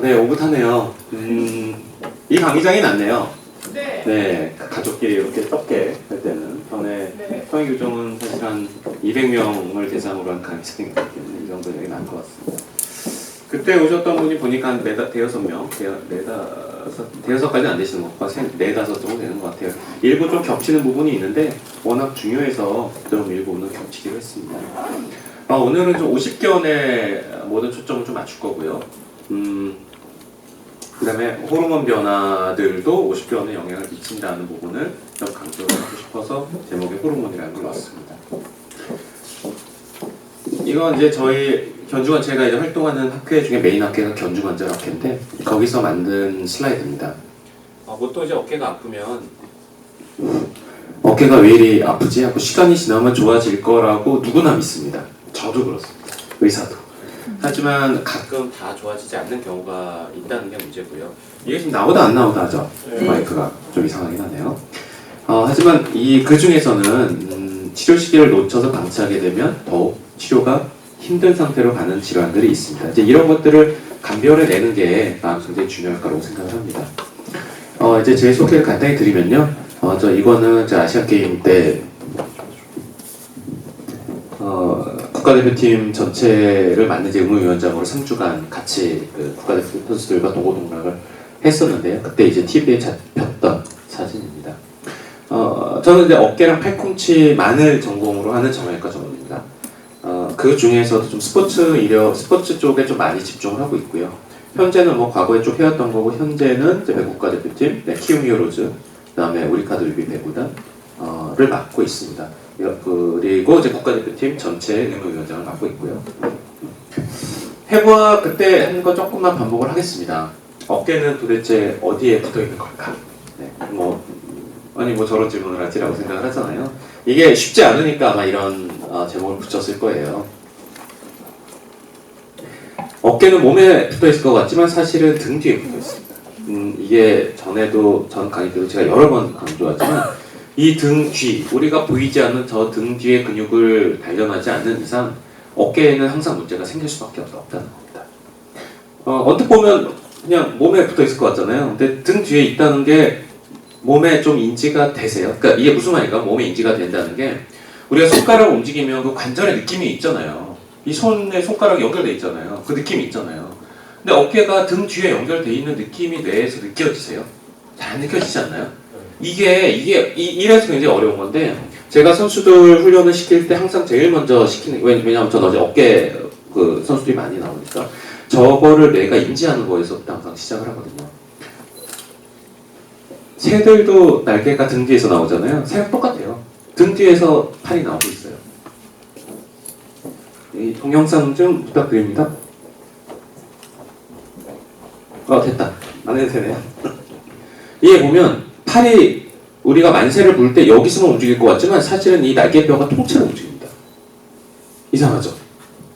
네, 오붓하네요. 이 강의장이 낫네요. 네. 네, 가족끼리 이렇게 적게 할 때는. 전에 네. 평행교정은 사실 한 200명을 대상으로 한 강의장이기 때문에 이 정도 여기 나은 것 같습니다. 그때 오셨던 분이 보니까 한 대여섯 명, 대여섯까지는 안 되시는 것 같고, 네다섯 정도 되는 것 같아요. 일부 좀 겹치는 부분이 있는데, 워낙 중요해서 좀 일부는 겹치기로 했습니다. 오늘은 좀 50견에 모든 초점을 좀 맞출 거고요. 그 다음에 호르몬 변화들도 50견에 영향을 미친다는 부분을 좀 강조하고 싶어서 제목에 호르몬이라는 걸 넣었습니다. 이건 이제 저희 견주관, 제가 이제 활동하는 학회 중에 메인 학회가 견주관절 학회인데 거기서 만든 슬라이드입니다. 보통 이제 어깨가 아프면 어깨가 왜 이리 아프지? 하고 시간이 지나면 좋아질 거라고 누구나 믿습니다. 저도 그렇습니다. 의사도. 하지만 가끔 다 좋아지지 않는 경우가 있다는 게 문제고요. 이게 지금 나오다 안 나오다 하죠? 네. 마이크가 좀 이상하긴 하네요. 하지만 그 중에서는 치료 시기를 놓쳐서 방치하게 되면 더욱 치료가 힘든 상태로 가는 질환들이 있습니다. 이제 이런 것들을 감별해내는 게 굉장히 중요할 거라고 생각을 합니다. 이제 제 소개를 간단히 드리면요. 이거는 아시안 게임 때 국가대표팀 전체를 맡는 응용위원장으로 3주간 같이 국가대표 선수들과 동고동락을 했었는데요. 그때 이제 TV에 잡혔던 사진입니다. 저는 이제 어깨랑 팔꿈치만을 전공으로 하는 정형외과 전문입니다. 그 중에서도 좀 스포츠 쪽에 좀 많이 집중을 하고 있고요. 현재는 뭐 과거에 쭉 해왔던 거고, 현재는 이제 배구 국가대표팀, 키움 히어로즈, 그다음에 우리카드 리뷰 배구단을 맡고 있습니다. 그리고 이제 국가대표팀 전체 응용위원장을 맡고 있고요. 해부학 그때 한 거 조금만 반복을 하겠습니다. 어깨는 도대체 어디에 붙어 있는 걸까? 네, 아니 저런 질문을 하지라고 생각을 하잖아요. 이게 쉽지 않으니까 아마 이런 제목을 붙였을 거예요. 어깨는 몸에 붙어 있을 것 같지만 사실은 등 뒤에 붙어 있습니다. 이게 전에도 전 강의 때도 제가 여러 번 강조하지만 이 등 뒤, 우리가 보이지 않는 저 등 뒤의 근육을 단련하지 않는 이상 어깨에는 항상 문제가 생길 수밖에 없다는 겁니다. 언뜻 보면 그냥 몸에 붙어 있을 것 같잖아요. 근데 등 뒤에 있다는 게 몸에 좀 인지가 되세요? 그러니까 이게 무슨 말인가? 몸에 인지가 된다는 게 우리가 손가락을 움직이면 그 관절의 느낌이 있잖아요. 이 손에 손가락이 연결돼 있잖아요. 그 느낌이 있잖아요. 근데 어깨가 등 뒤에 연결돼 있는 느낌이 뇌에서 느껴지세요? 잘 안 느껴지지 않나요? 이래서 굉장히 어려운 건데, 제가 선수들 훈련을 시킬 때 항상 제일 먼저 시키는, 왜냐하면 저는 어제 어깨 선수들이 많이 나오니까 저거를 뇌가 인지하는 거에서부터 항상 시작을 하거든요. 새들도 날개가 등 뒤에서 나오잖아요. 새랑 똑같아요. 등 뒤에서 팔이 나오고 있어요. 이 동영상 좀 부탁드립니다. 됐다. 안 해도 되네요. 이게 보면 팔이 우리가 만세를 부를 때 여기서만 움직일 것 같지만 사실은 이 날개뼈가 통째로 움직입니다. 이상하죠?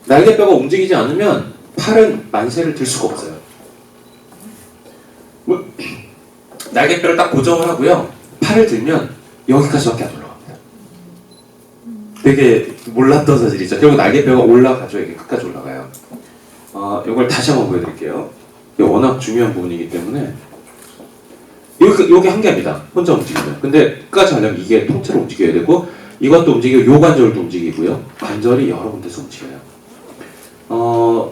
날개뼈가 움직이지 않으면 팔은 만세를 들 수가 없어요. 날개뼈를 딱 고정을 하고요. 팔을 들면 여기까지밖에 안 올라갑니다. 되게 몰랐던 사실이죠. 결국 날개뼈가 올라가죠. 이게 끝까지 올라가요. 이걸 다시 한번 보여드릴게요. 이게 워낙 중요한 부분이기 때문에 요게 한계입니다. 혼자 움직이면. 근데 끝까지 하려면 이게 통째로 움직여야 되고, 이것도 움직이고 요 관절도 움직이고요. 관절이 여러 군데서 움직여요.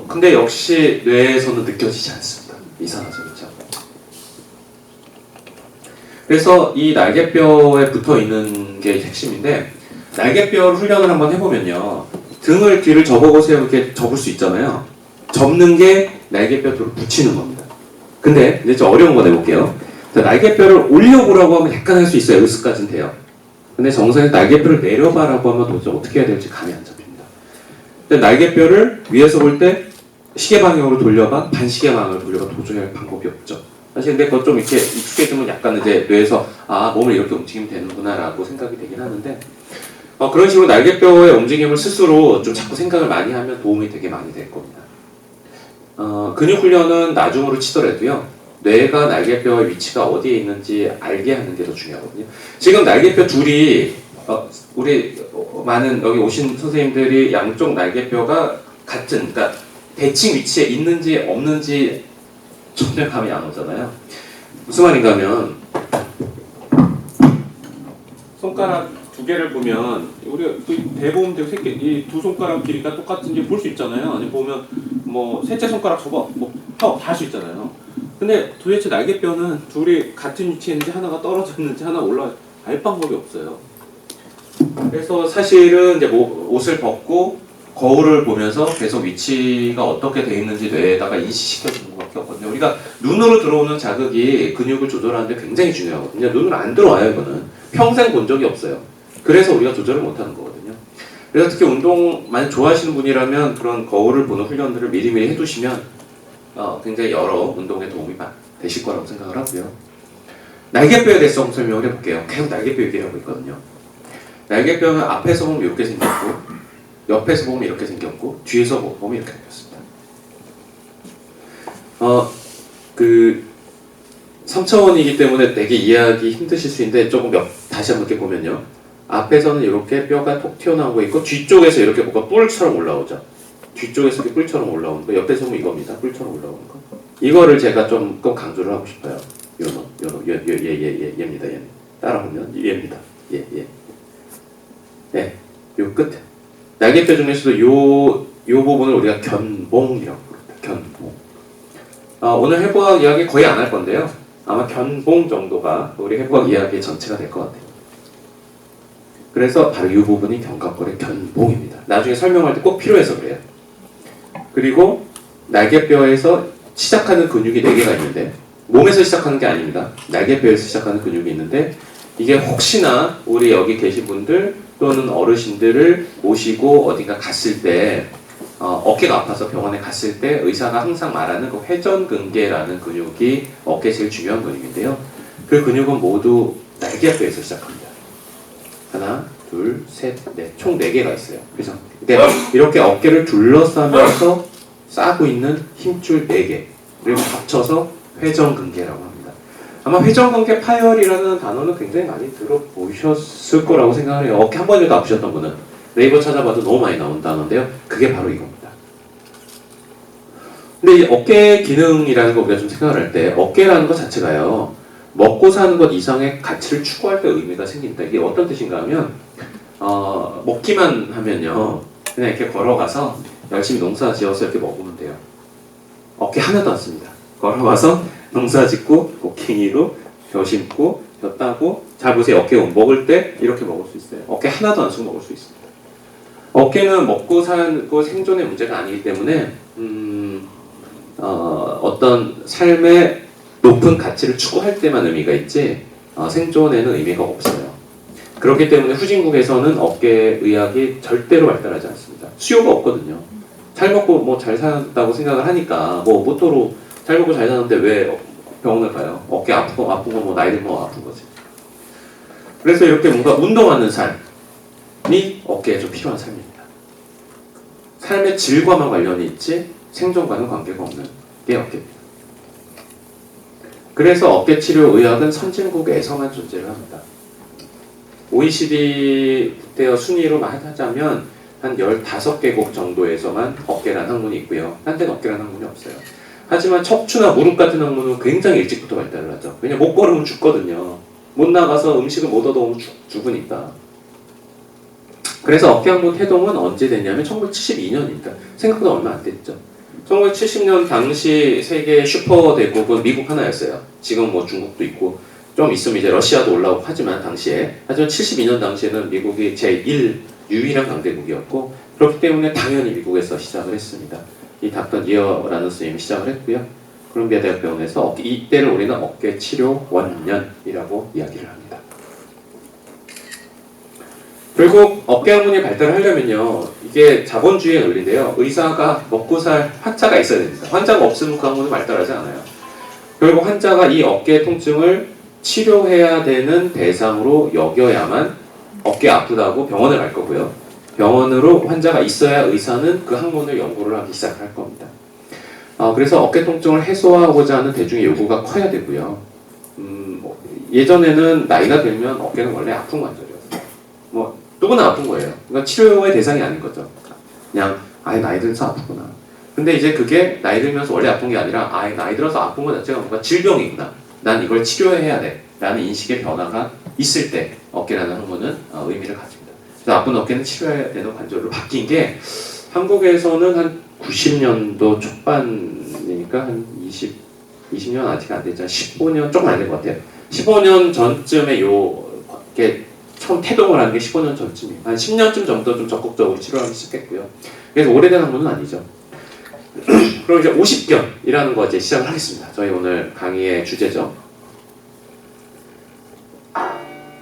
근데 역시 뇌에서는 느껴지지 않습니다. 이상하죠, 그렇죠? 그래서 이 날개뼈에 붙어 있는 게 핵심인데, 날개뼈 훈련을 한번 해보면요. 등을 뒤를 접어보세요. 이렇게 접을 수 있잖아요. 접는 게 날개뼈 뒤로 붙이는 겁니다. 근데 이제 좀 어려운 거 내볼게요. 날개뼈를 올려보라고 하면 약간 할 수 있어요. 으쓱까지는 돼요. 근데 정상에서 날개뼈를 내려봐라고 하면 도대체 어떻게 해야 될지 감이 안 잡힙니다. 근데 날개뼈를 위에서 볼 때 시계 방향으로 돌려봐, 반시계 방향으로 돌려봐 도저히 할 방법이 없죠. 사실 근데 그거 좀 이렇게 익숙해지면 약간 이제 뇌에서 몸을 이렇게 움직이면 되는구나라고 생각이 되긴 하는데, 그런 식으로 날개뼈의 움직임을 스스로 좀 자꾸 생각을 많이 하면 도움이 되게 많이 될 겁니다. 근육 훈련은 나중으로 치더라도요. 뇌가 날개뼈의 위치가 어디에 있는지 알게 하는 게 더 중요하거든요. 지금 날개뼈 둘이 우리 많은 여기 오신 선생님들이 양쪽 날개뼈가 같은, 그러니까 대칭 위치에 있는지 없는지 전혀 감이 안 오잖아요. 무슨 말인가 하면 손가락 두 개를 보면 우리가 대보험되고 이 두 손가락 길이가 똑같은지 볼 수 있잖아요. 아니 보면 뭐 셋째 손가락 접어 다 할 수 있잖아요. 근데 도대체 날개뼈는 둘이 같은 위치에 있는지 하나가 떨어져 있는지 하나 올라 알 방법이 없어요. 그래서 사실은 이제 뭐 옷을 벗고 거울을 보면서 계속 위치가 어떻게 돼 있는지 뇌에다가 인식시켜주는 것밖에 없거든요. 우리가 눈으로 들어오는 자극이 근육을 조절하는데 굉장히 중요하거든요. 눈으로 안 들어와요, 이거는. 평생 본 적이 없어요. 그래서 우리가 조절을 못하는 거거든요. 그래서 특히 운동 많이 좋아하시는 분이라면 그런 거울을 보는 훈련들을 미리미리 해두시면 굉장히 여러 운동에 도움이 되실 거라고 생각을 하고요. 날개뼈에 대해서 한번 설명을 해볼게요. 계속 날개뼈 얘기를 하고 있거든요. 날개뼈는 앞에서 보면 이렇게 생겼고 옆에서 보면 이렇게 생겼고 뒤에서 보면 이렇게 생겼습니다. 3차원이기 때문에 되게 이해하기 힘드실 수 있는데 조금 다시 한번 이렇게 보면요. 앞에서는 이렇게 뼈가 톡 튀어나오고 있고 뒤쪽에서 이렇게 뭐가 뿔처럼 올라오죠. 뒤쪽에서 이렇게 뿔처럼 올라오는 거. 옆에서 보면 이겁니다. 뿔처럼 올라오는 거. 이거를 제가 좀 강조를 하고 싶어요. 얘입니다. 얘. 따라보면 얘입니다. 얘. 네, 요 끝. 날개뼈 중에서도 요 부분을 우리가 견봉이라고 부릅니다. 견봉. 오늘 해부학 이야기 거의 안 할 건데요. 아마 견봉 정도가 우리 해부학 이야기의 전체가 될 것 같아요. 그래서 바로 이 부분이 견갑골의 견봉입니다. 나중에 설명할 때 꼭 필요해서 그래요. 그리고 날개뼈에서 시작하는 근육이 4개가 있는데 몸에서 시작하는 게 아닙니다. 날개뼈에서 시작하는 근육이 있는데 이게 혹시나 우리 여기 계신 분들 또는 어르신들을 모시고 어딘가 갔을 때 어깨가 아파서 병원에 갔을 때 의사가 항상 말하는 그 회전근개라는 근육이 어깨에 제일 중요한 근육인데요. 그 근육은 모두 날개뼈에서 시작합니다. 하나, 둘, 셋, 넷, 총 4개가 있어요. 그죠? 이렇게 어깨를 둘러싸면서 싸고 있는 힘줄 4개를 합쳐서 회전근개라고 합니다. 아마 회전근개 파열이라는 단어는 굉장히 많이 들어보셨을 거라고 생각을 해요. 어깨 한 번이라도 아프셨던 분은 네이버 찾아봐도 너무 많이 나온 단어인데요. 그게 바로 이겁니다. 근데 이 어깨 기능이라는 거 우리가 좀 생각을 할 때 어깨라는 것 자체가요. 먹고 사는 것 이상의 가치를 추구할 때 의미가 생긴다. 이게 어떤 뜻인가 하면 먹기만 하면요. 그냥 이렇게 걸어가서 열심히 농사 지어서 이렇게 먹으면 돼요. 어깨 하나도 안 씁니다. 걸어가서 농사 짓고 곡괭이로 벼 심고 벼 따고 잘 보세요. 어깨 먹을 때 이렇게 먹을 수 있어요. 어깨 하나도 안 쓰고 먹을 수 있습니다. 어깨는 먹고 살고 생존의 문제가 아니기 때문에 어떤 삶의 높은 가치를 추구할 때만 의미가 있지 생존에는 의미가 없어요. 그렇기 때문에 후진국에서는 어깨 의학이 절대로 발달하지 않습니다. 수요가 없거든요. 잘 먹고 뭐 잘 산다고 생각을 하니까 뭐 모토로 잘 먹고 잘 사는데 왜 병원을 가요? 어깨 아픈 거 뭐 나이 들면 아픈 거지. 그래서 이렇게 뭔가 운동하는 삶이 어깨에 좀 필요한 삶입니다. 삶의 질과만 관련이 있지 생존과는 관계가 없는 게 어깨입니다. 그래서 어깨 치료 의학은 선진국에서만 존재를 합니다. OECD 국대 순위로 하자면 한 15개국 정도에서만 어깨라는 학문이 있고요. 딴 데는 어깨라는 학문이 없어요. 하지만 척추나 무릎 같은 학문은 굉장히 일찍부터 발달을 하죠. 왜냐면 못 걸으면 죽거든요. 못 나가서 음식을 못 얻어오면 죽으니까. 그래서 어깨 학문 태동은 언제 됐냐면 1972년입니다. 생각보다 얼마 안 됐죠. 1970년 당시 세계 슈퍼 대국은 미국 하나였어요. 지금 뭐 중국도 있고 좀 있으면 이제 러시아도 올라오고 하지만 72년 당시에는 미국이 제1 유일한 강대국이었고 그렇기 때문에 당연히 미국에서 시작을 했습니다. 이 닥터 니어라는 선생님이 시작을 했고요. 콜롬비아 대학병원에서 이때를 우리는 어깨 치료 원년이라고 이야기를 합니다. 결국 어깨 학문이 발달을 하려면요. 이게 자본주의의 논리인데요. 의사가 먹고 살 환자가 있어야 됩니다. 환자가 없으면 그 학문은 발달하지 않아요. 결국 환자가 이 어깨 통증을 치료해야 되는 대상으로 여겨야만 어깨 아프다고 병원을 갈 거고요. 병원으로 환자가 있어야 의사는 그 학문을 연구를 하기 시작할 겁니다. 그래서 어깨 통증을 해소하고자 하는 대중의 요구가 커야 되고요. 예전에는 나이가 들면 어깨는 원래 아픈 관절이었어요. 누구나 아픈 거예요. 그러니까 치료의 대상이 아닌 거죠. 그냥 나이 들어서 아프구나. 근데 이제 그게 나이 들면서 원래 아픈 게 아니라 나이 들어서 아픈 것 자체가 뭔가 질병이구나. 난 이걸 치료해야 돼. 라는 인식의 변화가 있을 때 어깨라는 항문은 의미를 가집니다. 그래서 아픈 어깨는 치료해야 되는 관절로 바뀐 게 한국에서는 한 90년도 초반이니까 한 20년 아직 안 됐잖아요. 15년 조금 안 된 것 같아요. 15년 전쯤에 요게 처음 태동을 하는 게 15년 전쯤이에요. 한 10년쯤 정도 좀 적극적으로 치료하기 시작했고요. 그래서 오래된 학문은 아니죠. 그럼 이제 50견이라는 거 이제 시작을 하겠습니다. 저희 오늘 강의의 주제죠.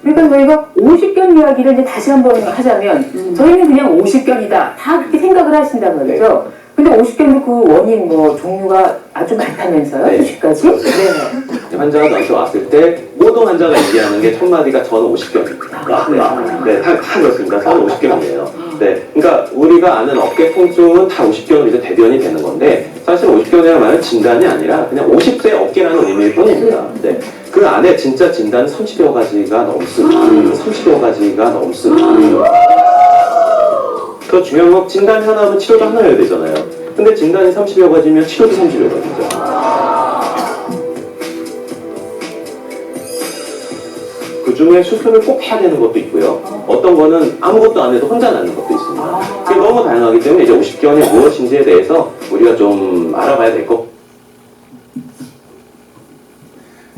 그러니까 저희가 50견 이야기를 이제 다시 한번 하자면 저희는 그냥 50견이다 다 그렇게 생각을 하신단 말이죠. 근데 50견도 그 원인 종류가 아주 많다면서요? 네. 수식까지? 네. 환자가 저한테 왔을 때 모든 환자가 얘기하는 게 첫 마디가 저는 50견입니다. 네, 다 그렇습니다. 저는 50견이에요. 네, 그러니까 우리가 아는 어깨 통증은 다 50견으로 이제 대변이 되는 건데 사실 50견이라는 말은 진단이 아니라 그냥 50세 어깨라는 의미일 뿐입니다. 네. 그 안에 진짜 진단은 30여 가지가 넘습니다. 30여 가지가 넘습니다. 더 중요한 건 진단이 하나면 치료도 하나여야 되잖아요. 근데 진단이 30여 가지면 치료도 30여 가지죠. 그 중에 수술을 꼭 해야 되는 것도 있고요. 어떤 거는 아무것도 안 해도 혼자 낫는 것도 있습니다. 그게 너무 다양하기 때문에 이제 50견이 무엇인지에 대해서 우리가 좀 알아봐야 될 것.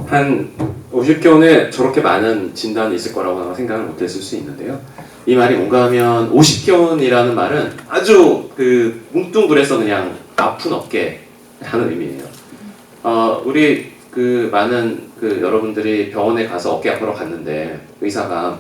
한 50견에 저렇게 많은 진단이 있을 거라고 생각을 못했을 수 있는데요. 이 말이 뭔가 하면 50견이라는 말은 아주 그 뭉뚱그려서 그냥 아픈 어깨 하는 의미예요. 우리 그 많은 그 여러분들이 병원에 가서 어깨 아프러 갔는데 의사가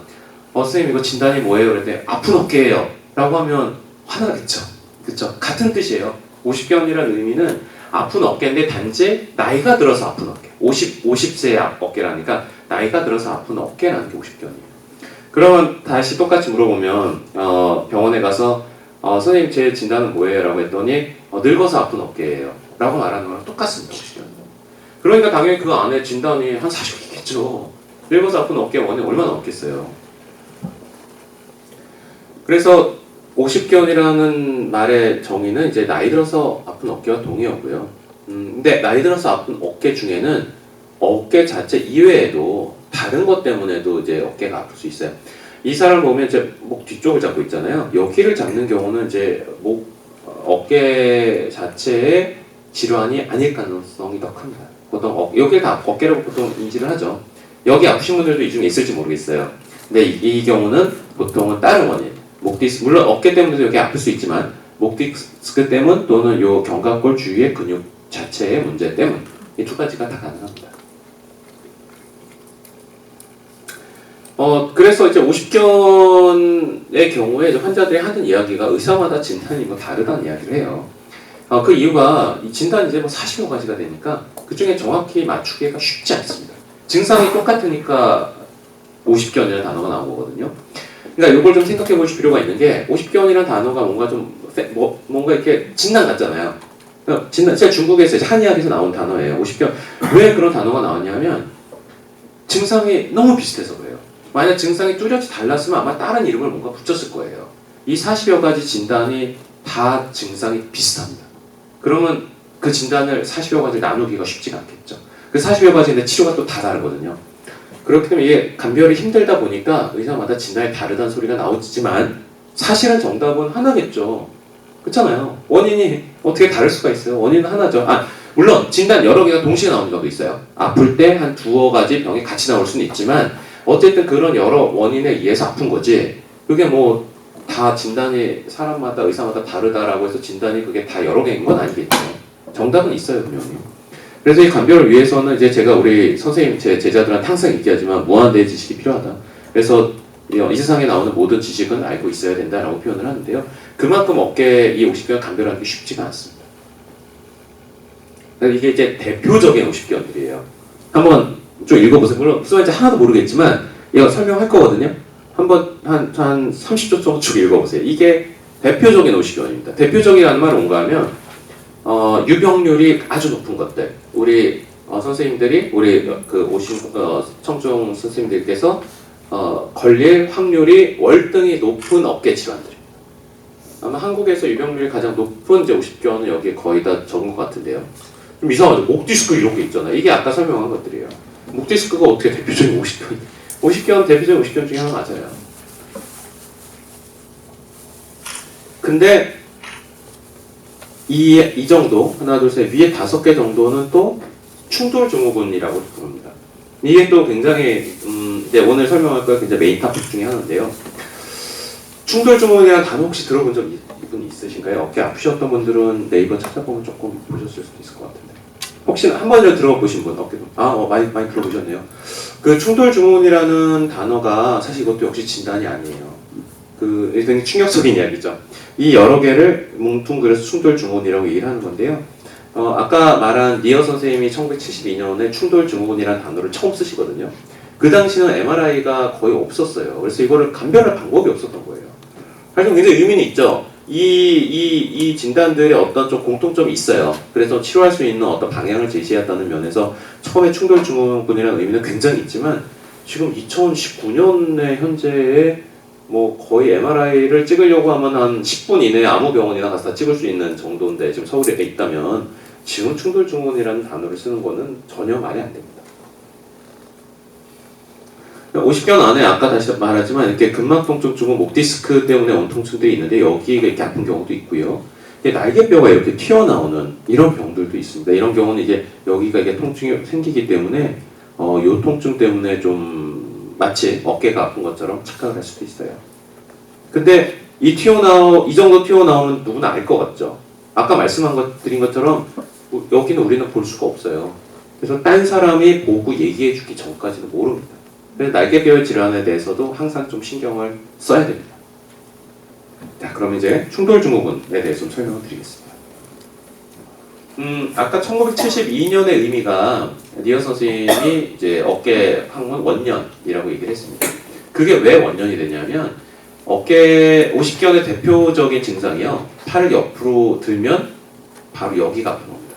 선생님 이거 진단이 뭐예요? 그랬더니 아픈 어깨예요 라고 하면 화나겠죠. 그쵸? 같은 뜻이에요. 50견이라는 의미는 아픈 어깨인데 단지 나이가 들어서 아픈 어깨. 50세의 어깨라니까 나이가 들어서 아픈 어깨라는 게 50견이에요. 그러면 다시 똑같이 물어보면 병원에 가서 선생님 제 진단은 뭐예요? 라고 했더니 늙어서 아픈 어깨예요 라고 말하는 거랑 똑같습니다. 50견. 그러니까 당연히 그 안에 진단이 한 40이겠죠. 늙어서 아픈 어깨 원인이 얼마나 없겠어요. 그래서 50견이라는 말의 정의는 이제 나이 들어서 아픈 어깨와 동의어고요. 근데 나이 들어서 아픈 어깨 중에는 어깨 자체 이외에도 다른 것 때문에도 이제 어깨가 아플 수 있어요. 이 사람 보면 이제 목 뒤쪽을 잡고 있잖아요. 여기를 잡는 경우는 이제 어깨 자체의 질환이 아닐 가능성이 더 큽니다. 보통 여기를 다 어깨라고 보통 인지를 하죠. 여기 아프신 분들도 이 중에 있을지 모르겠어요. 근데 이 경우는 보통은 다른 원인. 목 디스크, 물론 어깨 때문에도 여기 아플 수 있지만 목 디스크 때문 또는 요 견갑골 주위의 근육 자체의 문제 때문 이 두 가지가 다 가능합니다. 그래서 이제 50견의 경우에 이제 환자들이 하는 이야기가 의사마다 진단이 뭐 다르다는 이야기를 해요. 그 이유가 이 진단이 이제 뭐 40여 가지가 되니까 그 중에 정확히 맞추기가 쉽지 않습니다. 증상이 똑같으니까 50견이라는 단어가 나온 거거든요. 그러니까 이걸 좀 생각해 보실 필요가 있는 게 50견이라는 단어가 뭔가 좀 뭔가 이렇게 진단 같잖아요. 진단, 제가 중국에서 이제 한의학에서 나온 단어예요. 50견. 왜 그런 단어가 나왔냐면 증상이 너무 비슷해서 그래요. 만약 증상이 뚜렷이 달랐으면 아마 다른 이름을 뭔가 붙였을 거예요. 이 40여 가지 진단이 다 증상이 비슷합니다. 그러면 그 진단을 40여 가지를 나누기가 쉽지가 않겠죠. 그 40여 가지인데 치료가 또 다 다르거든요. 그렇기 때문에 이게 감별이 힘들다 보니까 의사마다 진단이 다르다는 소리가 나오지만 사실은 정답은 하나겠죠. 그렇잖아요. 원인이 어떻게 다를 수가 있어요. 원인은 하나죠. 물론 진단 여러 개가 동시에 나오는 경우도 있어요. 아플 때 한 두어 가지 병이 같이 나올 수는 있지만 어쨌든 그런 여러 원인에 의해서 아픈 거지. 그게 뭐 다 진단이 사람마다 의사마다 다르다라고 해서 진단이 그게 다 여러 개인 건 아니겠죠. 정답은 있어요, 분명히. 그래서 이 감별을 위해서는 이제 제가 우리 선생님, 제 제자들한테 항상 얘기하지만 무한대의 지식이 필요하다. 그래서 이 세상에 나오는 모든 지식은 알고 있어야 된다라고 표현을 하는데요. 그만큼 어깨 이 50견 감별하는 게 쉽지가 않습니다. 이게 이제 대표적인 50견들이에요. 한번 좀 읽어보세요. 물론 무슨 말인지 하나도 모르겠지만 이거 설명할 거거든요. 한번 한 30초 정도 쭉 읽어보세요. 이게 대표적인 50견입니다. 대표적이라는 말은 뭔가 하면 유병률이 아주 높은 것들. 우리 선생님들이 우리 그 오신 청중 선생님들께서 걸릴 확률이 월등히 높은 어깨 질환들. 아마 한국에서 유병률이 가장 높은 이제 50견은 여기에 거의 다 적은 것 같은데요. 좀 이상하죠. 목 디스크 이런 게 있잖아요. 이게 아까 설명한 것들이에요. 목 디스크가 어떻게 대표적인 50견? 50견 대표적인 50견 중에 하나 맞아요. 근데 이 정도 하나 둘 셋 위에 5개 정도는 또 충돌 증후군이라고 부릅니다. 이게 또 굉장히 이제 오늘 설명할 거 굉장히 메인 토픽 중에 하나인데요. 충돌 증후군이라는 단어 혹시 들어본 적 이분 있으신가요? 어깨 아프셨던 분들은 네이버 찾아보면 조금 보셨을 수도 있을 것 같은데. 혹시 한 번이라도 들어보신 분 어깨 많이 들어보셨네요. 그 충돌 증후군이라는 단어가 사실 이것도 역시 진단이 아니에요. 그 굉장히 충격적인 이야기죠. 이 여러 개를 뭉뚱그려서 충돌 증후군이라고 얘기를 하는 건데요. 아까 말한 니어 선생님이 1972년에 충돌 증후군이라는 단어를 처음 쓰시거든요. 그 당시는 MRI가 거의 없었어요. 그래서 이거를 감별할 방법이 없었던 거예요. 하여튼 굉장히 의미는 있죠. 이 진단들의 어떤 좀 공통점이 있어요. 그래서 치료할 수 있는 어떤 방향을 제시했다는 면에서 처음에 충돌 증후군이라는 의미는 굉장히 있지만 지금 2019년에 현재에 뭐 거의 MRI를 찍으려고 하면 한 10분 이내에 아무 병원이나 가서 다 찍을 수 있는 정도인데 지금 서울에 있다면 지금 충돌 증후군이라는 단어를 쓰는 거는 전혀 말이 안 됩니다. 50견 안에 아까 다시 말하지만 이렇게 근막통증 증후, 목 디스크 때문에 원통증들이 있는데 여기가 이렇게 아픈 경우도 있고요. 날개뼈가 이렇게 튀어나오는 이런 병들도 있습니다. 이런 경우는 이제 여기가 이게 통증이 생기기 때문에 요 통증 때문에 좀 마치 어깨가 아픈 것처럼 착각을 할 수도 있어요. 근데 이 정도 튀어나오면 누구나 알 것 같죠. 아까 드린 것처럼 여기는 우리는 볼 수가 없어요. 그래서 딴 사람이 보고 얘기해 주기 전까지는 모릅니다. 그래서 날개뼈 질환에 대해서도 항상 좀 신경을 써야 됩니다. 자, 그럼 이제 충돌 증후군에 대해서 좀 설명을 드리겠습니다. 아까 1972년의 의미가 니어 선생님이 이제 어깨 항문 원년이라고 얘기를 했습니다. 그게 왜 원년이 되냐면 어깨 50견의 대표적인 증상이요. 팔을 옆으로 들면 바로 여기가 아픈 겁니다.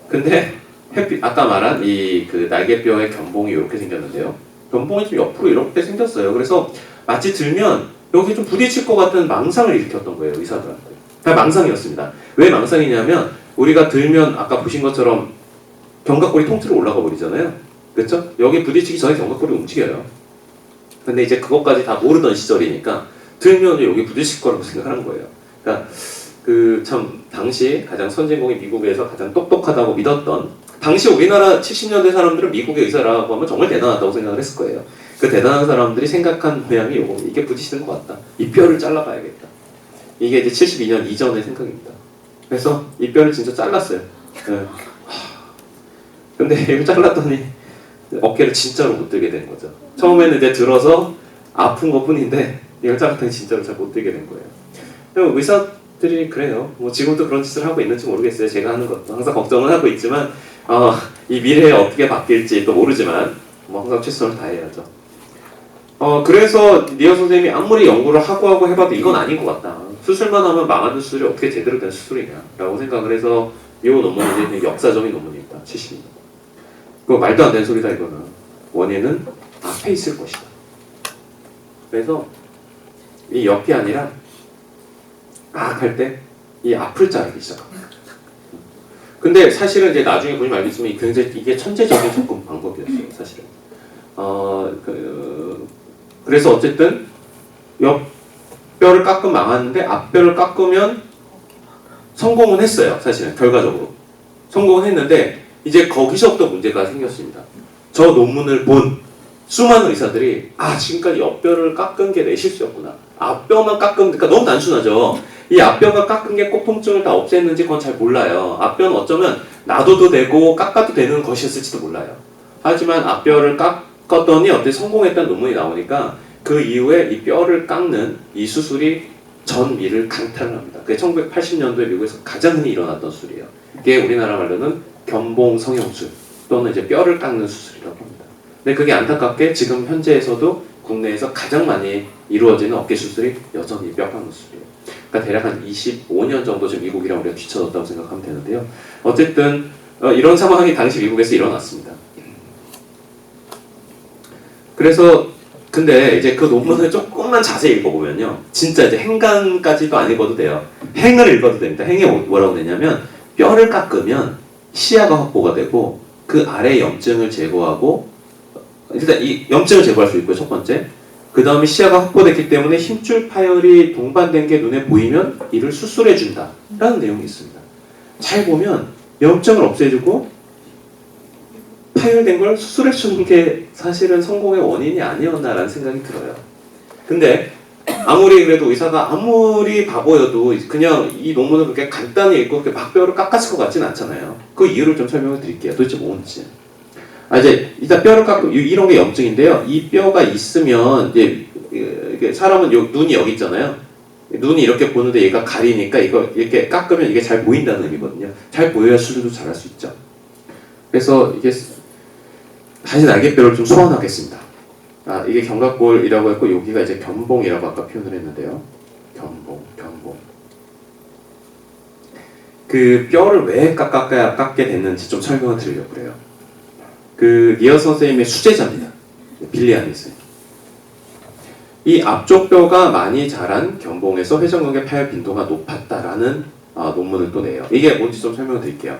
근데 아까 말한 이 그 날개뼈의 견봉이 이렇게 생겼는데요. 견봉이 좀 옆으로 이렇게 생겼어요. 그래서 마치 들면 여기 좀 부딪힐 것 같은 망상을 일으켰던 거예요, 의사들한테. 다 망상이었습니다. 왜 망상이냐면 우리가 들면 아까 보신 것처럼 견갑골이 통째로 올라가 버리잖아요. 그렇죠? 여기 부딪히기 전에 견갑골이 움직여요. 근데 이제 그것까지 다 모르던 시절이니까 들면 여기 부딪힐 거라고 생각하는 거예요. 그러니까 그 참 당시 가장 선진국인 미국에서 가장 똑똑하다고 믿었던 당시 우리나라 70년대 사람들은 미국의 의사라고 하면 정말 대단하다고 생각을 했을 거예요. 그 대단한 사람들이 생각한 모양이 이게 부딪히는 것 같다. 이 뼈를 잘라봐야겠다. 이게 이제 72년 이전의 생각입니다. 그래서 이 뼈를 진짜 잘랐어요. 네. 근데 이걸 잘랐더니 어깨를 진짜로 못 들게 된 거죠. 처음에는 이제 들어서 아픈 것 뿐인데 이걸 잘랐더니 진짜로 잘 못 들게 된 거예요. 의사들이 그래요. 뭐 지금도 그런 짓을 하고 있는지 모르겠어요. 제가 하는 것도 항상 걱정은 하고 있지만 이 미래에 어떻게 바뀔지 또 모르지만 뭐 항상 최선을 다해야죠. 그래서 니어 선생님이 아무리 연구를 하고 해봐도 이건 아닌 것 같다. 수술만 하면 망하는 수술이 어떻게 제대로 된 수술이냐라고 생각을 해서 이 논문이 역사적인 논문입니다. 70년. 그거 말도 안 되는 소리다 이거는. 원인은 앞에 있을 것이다. 그래서 이 옆이 아니라 할 때 이 앞을 자르기 시작합니다. 근데 사실은 이제 나중에 보시면 알겠지만 굉장히 이게 천재적인 접근 방법이었어요. 사실은. 그래서 어쨌든 옆뼈를 깎으면 망하는데 앞뼈를 깎으면 성공은 했어요. 사실은 결과적으로 성공은 했는데 이제 거기서부터 문제가 생겼습니다. 저 논문을 본 수많은 의사들이 지금까지 옆뼈를 깎은 게 내 실수였구나. 앞뼈만 깎으면 그러니까 너무 단순하죠. 이 앞뼈가 깎은 게 꼭 통증을 다 없앴는지 그건 잘 몰라요. 앞뼈는 어쩌면 놔둬도 되고 깎아도 되는 것이었을지도 몰라요. 하지만 앞뼈를 깎았더니 어떻게 성공했다는 논문이 나오니까 그 이후에 이 뼈를 깎는 이 수술이 전 미를 강탈을 합니다. 그게 1980년도에 미국에서 가장 흔히 일어났던 수술이에요. 이게 우리나라 말로는 견봉 성형술 또는 이제 뼈를 깎는 수술이라고 합니다. 근데 그게 안타깝게 지금 현재에서도 국내에서 가장 많이 이루어지는 어깨 수술이 여전히 뼈 깎는 수술이에요. 그러니까 대략 한 25년 정도 지금 미국이랑 우리가 뒤쳐졌다고 생각하면 되는데요. 어쨌든 이런 상황이 당시 미국에서 일어났습니다. 그래서 근데 이제 그 논문을 조금만 자세히 읽어보면요. 진짜 이제 행간까지도 안 읽어도 돼요. 행을 읽어도 됩니다. 행에 뭐라고 되냐면 뼈를 깎으면 시야가 확보가 되고 그 아래 염증을 제거하고 일단 이 염증을 제거할 수 있고요. 첫 번째. 그 다음에 시야가 확보됐기 때문에 힘줄 파열이 동반된 게 눈에 보이면 이를 수술해준다 라는 내용이 있습니다. 잘 보면 염증을 없애주고 파열된 걸 수술해주는 게 사실은 성공의 원인이 아니었나라는 생각이 들어요. 근데 아무리 그래도 의사가 아무리 바보여도 그냥 이 논문을 그렇게 간단히 읽고 그렇게 막 뼈를 깎았을 것 같진 않잖아요. 그 이유를 좀 설명을 드릴게요. 도대체 뭔지. 이제 일단 뼈를 깎고 이런 게 염증인데요. 이 뼈가 있으면 이제 이게 사람은 눈이 여기 있잖아요. 눈이 이렇게 보는데 얘가 가리니까 이거 이렇게 깎으면 이게 잘 보인다는 의미거든요. 잘 보여야 수술도 잘할 수 있죠. 그래서 이게 다시 날개뼈를 좀 소환하겠습니다. 이게 견갑골이라고 했고 여기가 이제 견봉이라고 아까 표현을 했는데요. 견봉. 그 뼈를 왜 깎게 됐는지 좀 설명을 드리려고 그래요. 그 니어 선생님의 수제자입니다. 빌리아니스. 이 앞쪽 뼈가 많이 자란 견봉에서 회전근개 파열 빈도가 높았다라는 논문을 또 내요. 이게 뭔지 좀 설명을 드릴게요.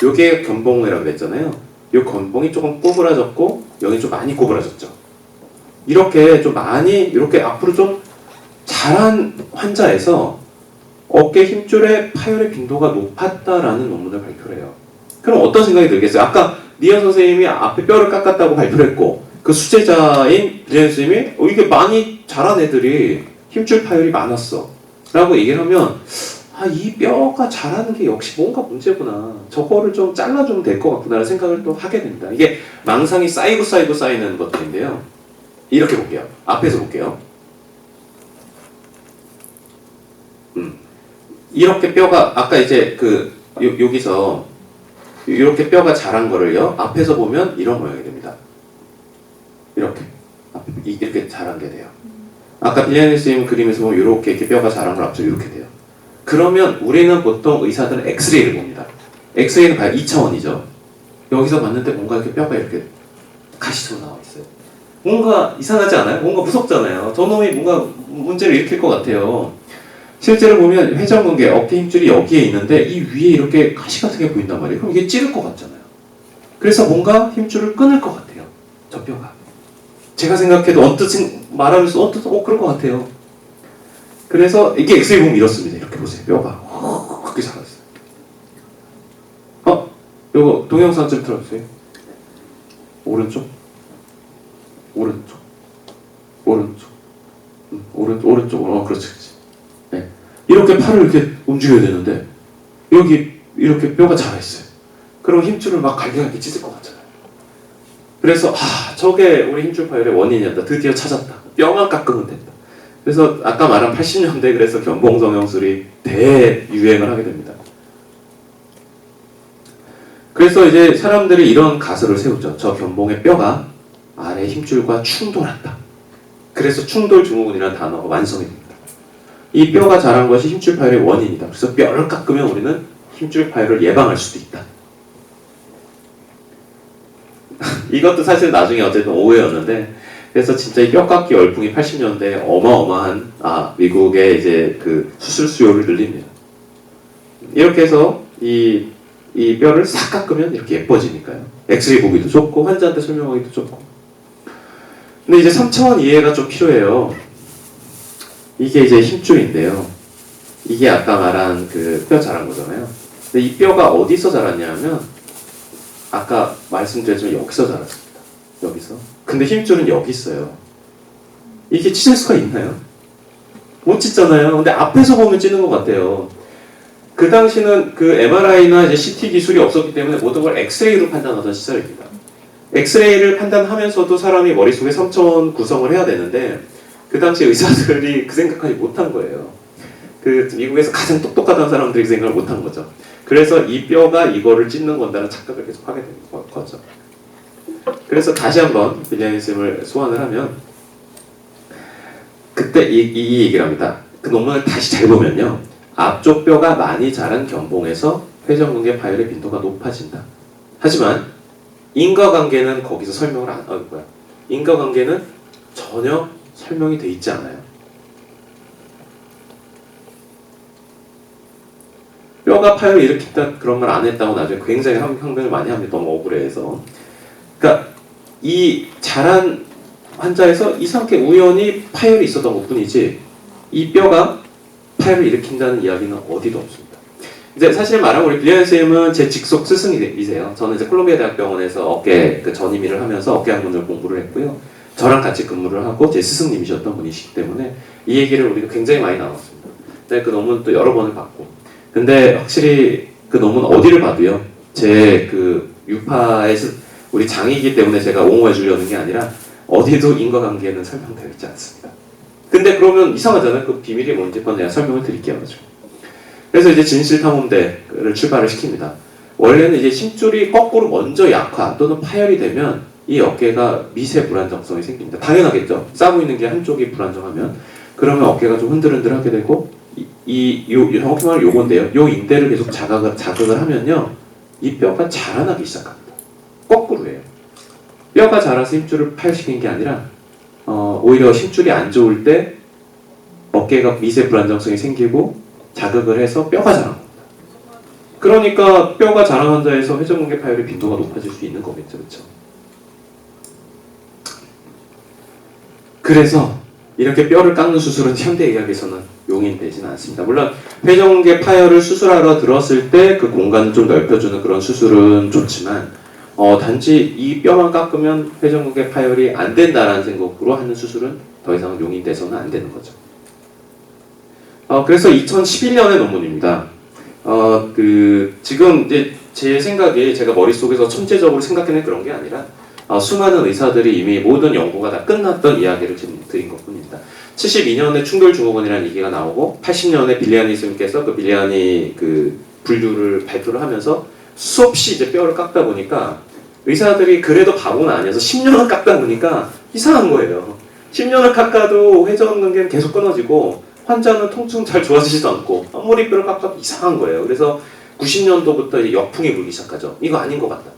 요게 견봉이라고 그랬잖아요. 요 견봉이 조금 꼬부라졌고 여기 좀 많이 꼬부라졌죠. 이렇게 좀 많이 이렇게 앞으로 좀 자란 환자에서 어깨 힘줄의 파열의 빈도가 높았다라는 논문을 발표를 해요. 그럼 어떤 생각이 들겠어요? 아까 니언 선생님이 앞에 뼈를 깎았다고 발표를 했고 그 수제자인 브리안 선생님이 이게 많이 자란 애들이 힘줄 파열이 많았어 라고 얘기를 하면 이 뼈가 자라는 게 역시 뭔가 문제구나. 저거를 좀 잘라주면 될 것 같구나라는 생각을 또 하게 됩니다. 이게 망상이 쌓이고 쌓이는 것들인데요. 이렇게 볼게요. 앞에서 볼게요. 이렇게 뼈가 아까 이제 여기서 이렇게 뼈가 자란 거를요. 앞에서 보면 이런 모양이 됩니다. 이렇게 자란 게 돼요. 아까 빌리아니 선생님 그림에서 보면 이렇게 뼈가 자란 걸 앞서 이렇게 돼요. 그러면 우리는 보통 의사들은 엑스레이를 봅니다. 엑스레이는 봐야 2차원이죠. 여기서 봤는데 뭔가 이렇게 뼈가 이렇게 가시처럼 나와 있어요. 뭔가 이상하지 않아요? 뭔가 무섭잖아요. 저놈이 뭔가 문제를 일으킬 것 같아요. 실제로 보면 회전근개, 어깨 힘줄이 여기에 있는데 이 위에 이렇게 가시 같은 게 보인단 말이에요. 그럼 이게 찌를 것 같잖아요. 그래서 뭔가 힘줄을 끊을 것 같아요. 저 뼈가. 제가 생각해도 언뜻 말하면서 그럴 것 같아요. 그래서 이게 엑스레이 보면 이렇습니다. 이렇게 보세요. 뼈가 그렇게 자랐어요. 요거 동영상 좀 틀어주세요. 오른쪽. 그렇지. 네. 이렇게 팔을 이렇게 움직여야 되는데 여기 이렇게 뼈가 자라있어요. 그럼 힘줄을 막 갈기갈기 찢을 것 같잖아요. 그래서 저게 우리 힘줄 파열의 원인이었다. 드디어 찾았다. 뼈만 깎으면 된다. 그래서 아까 말한 80년대 그래서 견봉 성형술이 대유행을 하게 됩니다. 그래서 이제 사람들이 이런 가설을 세우죠. 저 견봉의 뼈가 아래 힘줄과 충돌한다. 그래서 충돌 증후군이라는 단어가 완성이 됩니다. 이 뼈가 자란 것이 힘줄 파열의 원인이다. 그래서 뼈를 깎으면 우리는 힘줄 파열을 예방할 수도 있다. 이것도 사실 나중에 어쨌든 오해였는데, 그래서 진짜 이 뼈깎기 열풍이 80년대에 어마어마한 미국의 이제 그 수술 수요를 늘립니다. 이렇게 해서 이 뼈를 싹 깎으면 이렇게 예뻐지니까요. 엑스레이 보기도 좋고 환자한테 설명하기도 좋고. 근데 이제 3차원 이해가 좀 필요해요. 이게 이제 힘줄인데요. 이게 아까 말한 그 뼈 자란 거잖아요. 근데 이 뼈가 어디서 자랐냐면 아까 말씀드렸지만 여기서 자랐습니다. 여기서. 근데 힘줄은 여기 있어요. 이게 찢을 수가 있나요? 못 찢잖아요. 근데 앞에서 보면 찢는 것 같아요. 그 당시는 그 MRI나 이제 CT 기술이 없었기 때문에 모든 걸 엑스레이로 판단하던 시절입니다. 엑스레이를 판단하면서도 사람이 머릿속에 3차원 구성을 해야 되는데 그 당시 의사들이 그 생각하지 못한 거예요. 그 미국에서 가장 똑똑하다는 사람들이 그 생각을 못한 거죠. 그래서 이 뼈가 이거를 찢는 건다는 착각을 계속 하게 된 거죠. 그래서 다시 한번 빌리아니 쌤을 소환을 하면 그때 이 얘기를 합니다. 그 논문을 다시 잘 보면요. 앞쪽 뼈가 많이 자란 견봉에서 회전근개 파열의 빈도가 높아진다. 하지만 인과관계는 거기서 설명을 인과관계는 전혀 설명이 돼 있지 않아요. 뼈가 파열을 일으켰다 그런 말 안 했다고 나중에 굉장히 항변을 많이 합니다. 너무 억울해해서. 그러니까 이 자란 환자에서 이상하게 우연히 파열이 있었던 것뿐이지 이 뼈가 파열을 일으킨다는 이야기는 어디도 없습니다. 이제 사실 말하면 우리 빌리안 쌤은 제 직속 스승이세요. 저는 이제 콜롬비아 대학병원에서 어깨 그 전임 일을 하면서 어깨 학문을 공부를 했고요. 저랑 같이 근무를 하고 제 스승님이셨던 분이시기 때문에 이 얘기를 우리가 굉장히 많이 나눴습니다. 근데 그 논문 또 여러 번을 봤고, 근데 확실히 그 논문 어디를 봐도요, 제 그 유파의 우리 장이기 때문에 제가 옹호해 주려는 게 아니라 어디도 인과관계는 설명되어 있지 않습니다. 근데 그러면 이상하잖아요. 그 비밀이 뭔지 한번 내가 설명을 드릴게요. 그래서 이제 진실탐험대를 출발을 시킵니다. 원래는 이제 심줄이 거꾸로 먼저 약화 또는 파열이 되면 이 어깨가 미세 불안정성이 생깁니다. 당연하겠죠. 싸고 있는 게 한쪽이 불안정하면 그러면 어깨가 좀 흔들흔들하게 되고 정확히 말하면 요건데요. 요 인대를 계속 자극을 하면요, 이 뼈가 자라나기 시작합니다. 거꾸로예요. 뼈가 자라서 힘줄을 파열시키는 게 아니라 오히려 힘줄이 안 좋을 때 어깨가 미세 불안정성이 생기고 자극을 해서 뼈가 자랍니다. 그러니까 뼈가 자란 환자에서 회전근개 파열의 빈도가 높아질 수 있는 거겠죠. 그렇죠? 그래서 이렇게 뼈를 깎는 수술은 현대의학에서는 용인되지는 않습니다. 물론 회전근개 파열을 수술하러 들었을 때 그 공간을 좀 넓혀주는 그런 수술은 좋지만 단지 이 뼈만 깎으면 회전근개 파열이 안 된다라는 생각으로 하는 수술은 더 이상 용인돼서는 안 되는 거죠. 그래서 2011년의 논문입니다. 지금 이제 제 생각에 제가 머릿속에서 천재적으로 생각해낸 그런 게 아니라 수많은 의사들이 이미 모든 연구가 다 끝났던 이야기를 지금 드린 것 뿐입니다. 72년에 충돌증후군이라는 얘기가 나오고 80년에 빌리아니 스님께서 그 빌리아니 그 분류를 발표를 하면서 수없이 이제 뼈를 깎다 보니까 의사들이 그래도 바보는 아니어서 10년을 깎다 보니까 이상한 거예요. 10년을 깎아도 회전근개는 계속 끊어지고 환자는 통증 잘 좋아지지도 않고 아무리 뼈를 깎아도 이상한 거예요. 그래서 90년도부터 이제 역풍이 불기 시작하죠. 이거 아닌 것 같다.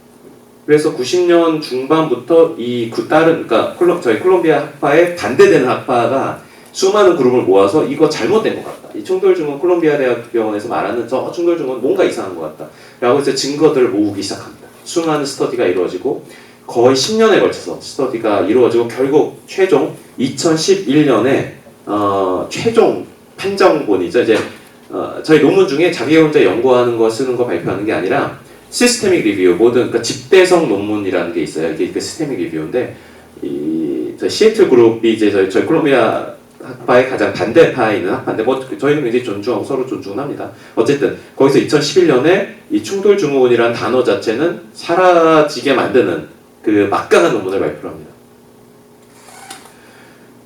그래서 90년 중반부터 그러니까 저희 콜롬비아 학파에 반대되는 학파가 수많은 그룹을 모아서 이거 잘못된 것 같다. 이 충돌증후군 콜롬비아 대학병원에서 말하는 저 충돌증후군 뭔가 이상한 것 같다. 라고 이제 증거들을 모으기 시작합니다. 수많은 스터디가 이루어지고 거의 10년에 걸쳐서 스터디가 이루어지고 결국 최종 2011년에 최종 판정본이죠. 이제 저희 논문 중에 자기 혼자 연구하는 거 쓰는 거 발표하는 게 아니라 시스테믹 리뷰, 그러니까 집대성 논문이라는 게 있어요. 이게 시스테믹 리뷰인데 저희 시애틀 그룹이 이제 저희 콜롬비아 학파의 가장 반대파에 있는 학파인데 저희는 굉장히 존중하고 서로 존중합니다. 어쨌든 거기서 2011년에 이 충돌증후군이라는 단어 자체는 사라지게 만드는 그 막강한 논문을 발표를 합니다.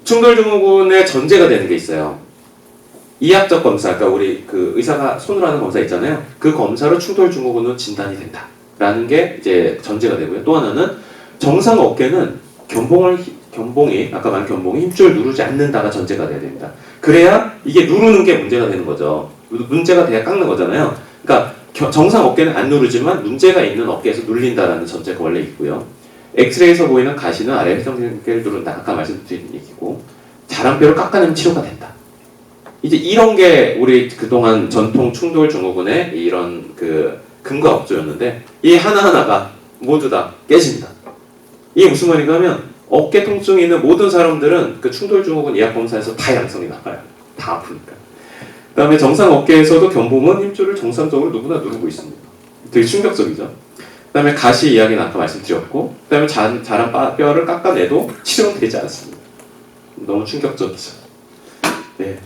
충돌증후군의 전제가 되는 게 있어요. 이학적 검사, 그러니까 우리 그 의사가 손으로 하는 검사 있잖아요. 그 검사로 충돌증후군은 진단이 된다라는 게 이제 전제가 되고요. 또 하나는 정상 어깨는 견봉이 아까 말한 견봉이 힘줄 누르지 않는다가 전제가 돼야 됩니다. 그래야 이게 누르는 게 문제가 되는 거죠. 문제가 돼야 깎는 거잖아요. 그러니까 정상 어깨는 안 누르지만 문제가 있는 어깨에서 눌린다라는 전제가 원래 있고요. 엑스레이에서 보이는 가시는 아래 회전근개를 누른다. 아까 말씀드린 얘기고 자란 뼈를 깎아내면 치료가 된다. 이제 이런 게 우리 그동안 전통 충돌증후군의 이런 그 근거 업조였는데 이 하나하나가 모두 다 깨집니다. 이게 무슨 말인가 하면 어깨 통증이 있는 모든 사람들은 그 충돌증후군 예약검사에서 다 양성이 나와요. 다 아프니까. 그 다음에 정상 어깨에서도 견봉은 힘줄을 정상적으로 누구나 누르고 있습니다. 되게 충격적이죠. 그 다음에 가시 이야기는 아까 말씀드렸고, 그 다음에 자란 뼈를 깎아내도 치료는 되지 않습니다. 너무 충격적이죠. 네.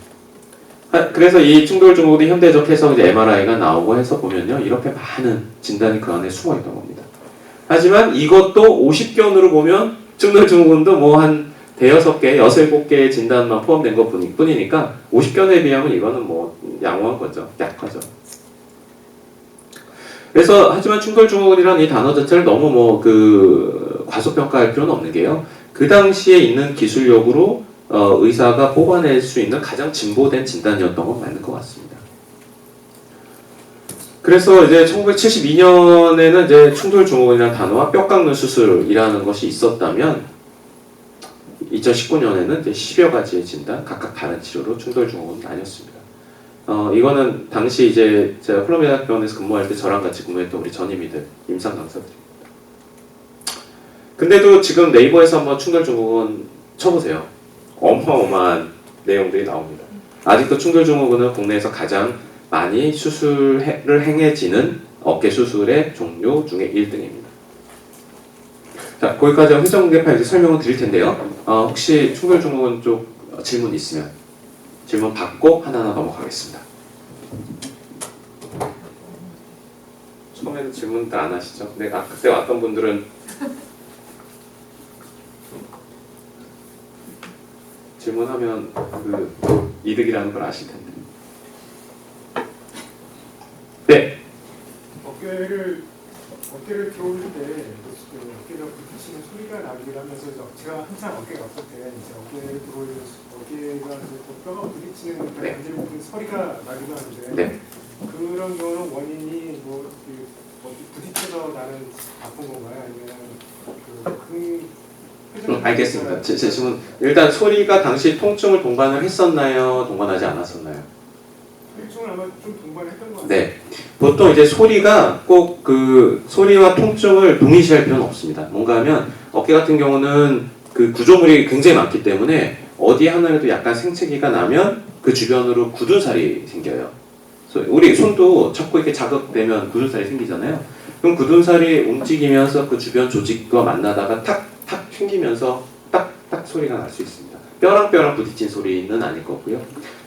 그래서 이 충돌증후군이 현대적 해석 이제 MRI가 나오고 해서 보면요, 이렇게 많은 진단이 그 안에 숨어 있던 겁니다. 하지만 이것도 50견으로 보면 충돌증후군도 뭐 한 대여섯 개, 6-7개의 진단만 포함된 것 뿐이니까 50견에 비하면 이거는 뭐 양호한 거죠. 약하죠. 그래서 하지만 충돌증후군이라는 이 단어 자체를 너무 뭐 과소평가할 필요는 없는 게요. 그 당시에 있는 기술력으로 의사가 뽑아낼 수 있는 가장 진보된 진단이었던 건 맞는 것 같습니다. 그래서 이제 1972년에는 이제 충돌증후군이라는 단어와 뼈 깎는 수술이라는 것이 있었다면 2019년에는 이제 10여 가지의 진단, 각각 다른 치료로 충돌증후군 나뉘었습니다. 이거는 당시 이제 제가 콜롬비아대학병원에서 근무할 때 저랑 같이 근무했던 우리 전임의들, 임상 강사들입니다. 근데도 지금 네이버에서 한번 충돌증후군 쳐보세요. 어마어마한 내용들이 나옵니다. 아직도 충돌증후군은 국내에서 가장 많이 수술을 행해지는 어깨 수술의 종류 중에 1등입니다. 자, 거기까지 회전근개 파열 설명을 드릴 텐데요. 혹시 충돌증후군 쪽 질문 있으면 질문 받고 하나하나 넘어가겠습니다. 처음에는 질문 다 안 하시죠? 근데 그때 왔던 분들은 질문하면 그 이득이라는 걸 아실 텐데. 네. 어깨를 들어올 때 어깨가 부딪히는 소리가 나기도 하면서 제가 항상 어깨가 아플 때 어깨가 뼈가 부딪히는 네. 간지를 보는 소리가 나기도 하는데 네. 그런 경우는 원인이 부딪혀서 나는 아픈 건가요? 아니면 알겠습니다. 제 질문 일단 소리가 당시 통증을 동반을 했었나요? 동반하지 않았었나요? 통증을 아마 좀 동반했던 것 같아요. 네. 보통 이제 소리가 꼭 그 소리와 통증을 동일시할 필요는 없습니다. 뭔가 하면 어깨 같은 경우는 그 구조물이 굉장히 많기 때문에 어디 하나라도 약간 생채기가 나면 그 주변으로 굳은 살이 생겨요. 우리 손도 자꾸 이렇게 자극되면 굳은 살이 생기잖아요. 그럼 굳은 살이 움직이면서 그 주변 조직과 만나다가 탁탁 튕기면서 딱딱 소리가 날 수 있습니다. 뼈랑 뼈랑 부딪힌 소리는 아닐 거고요.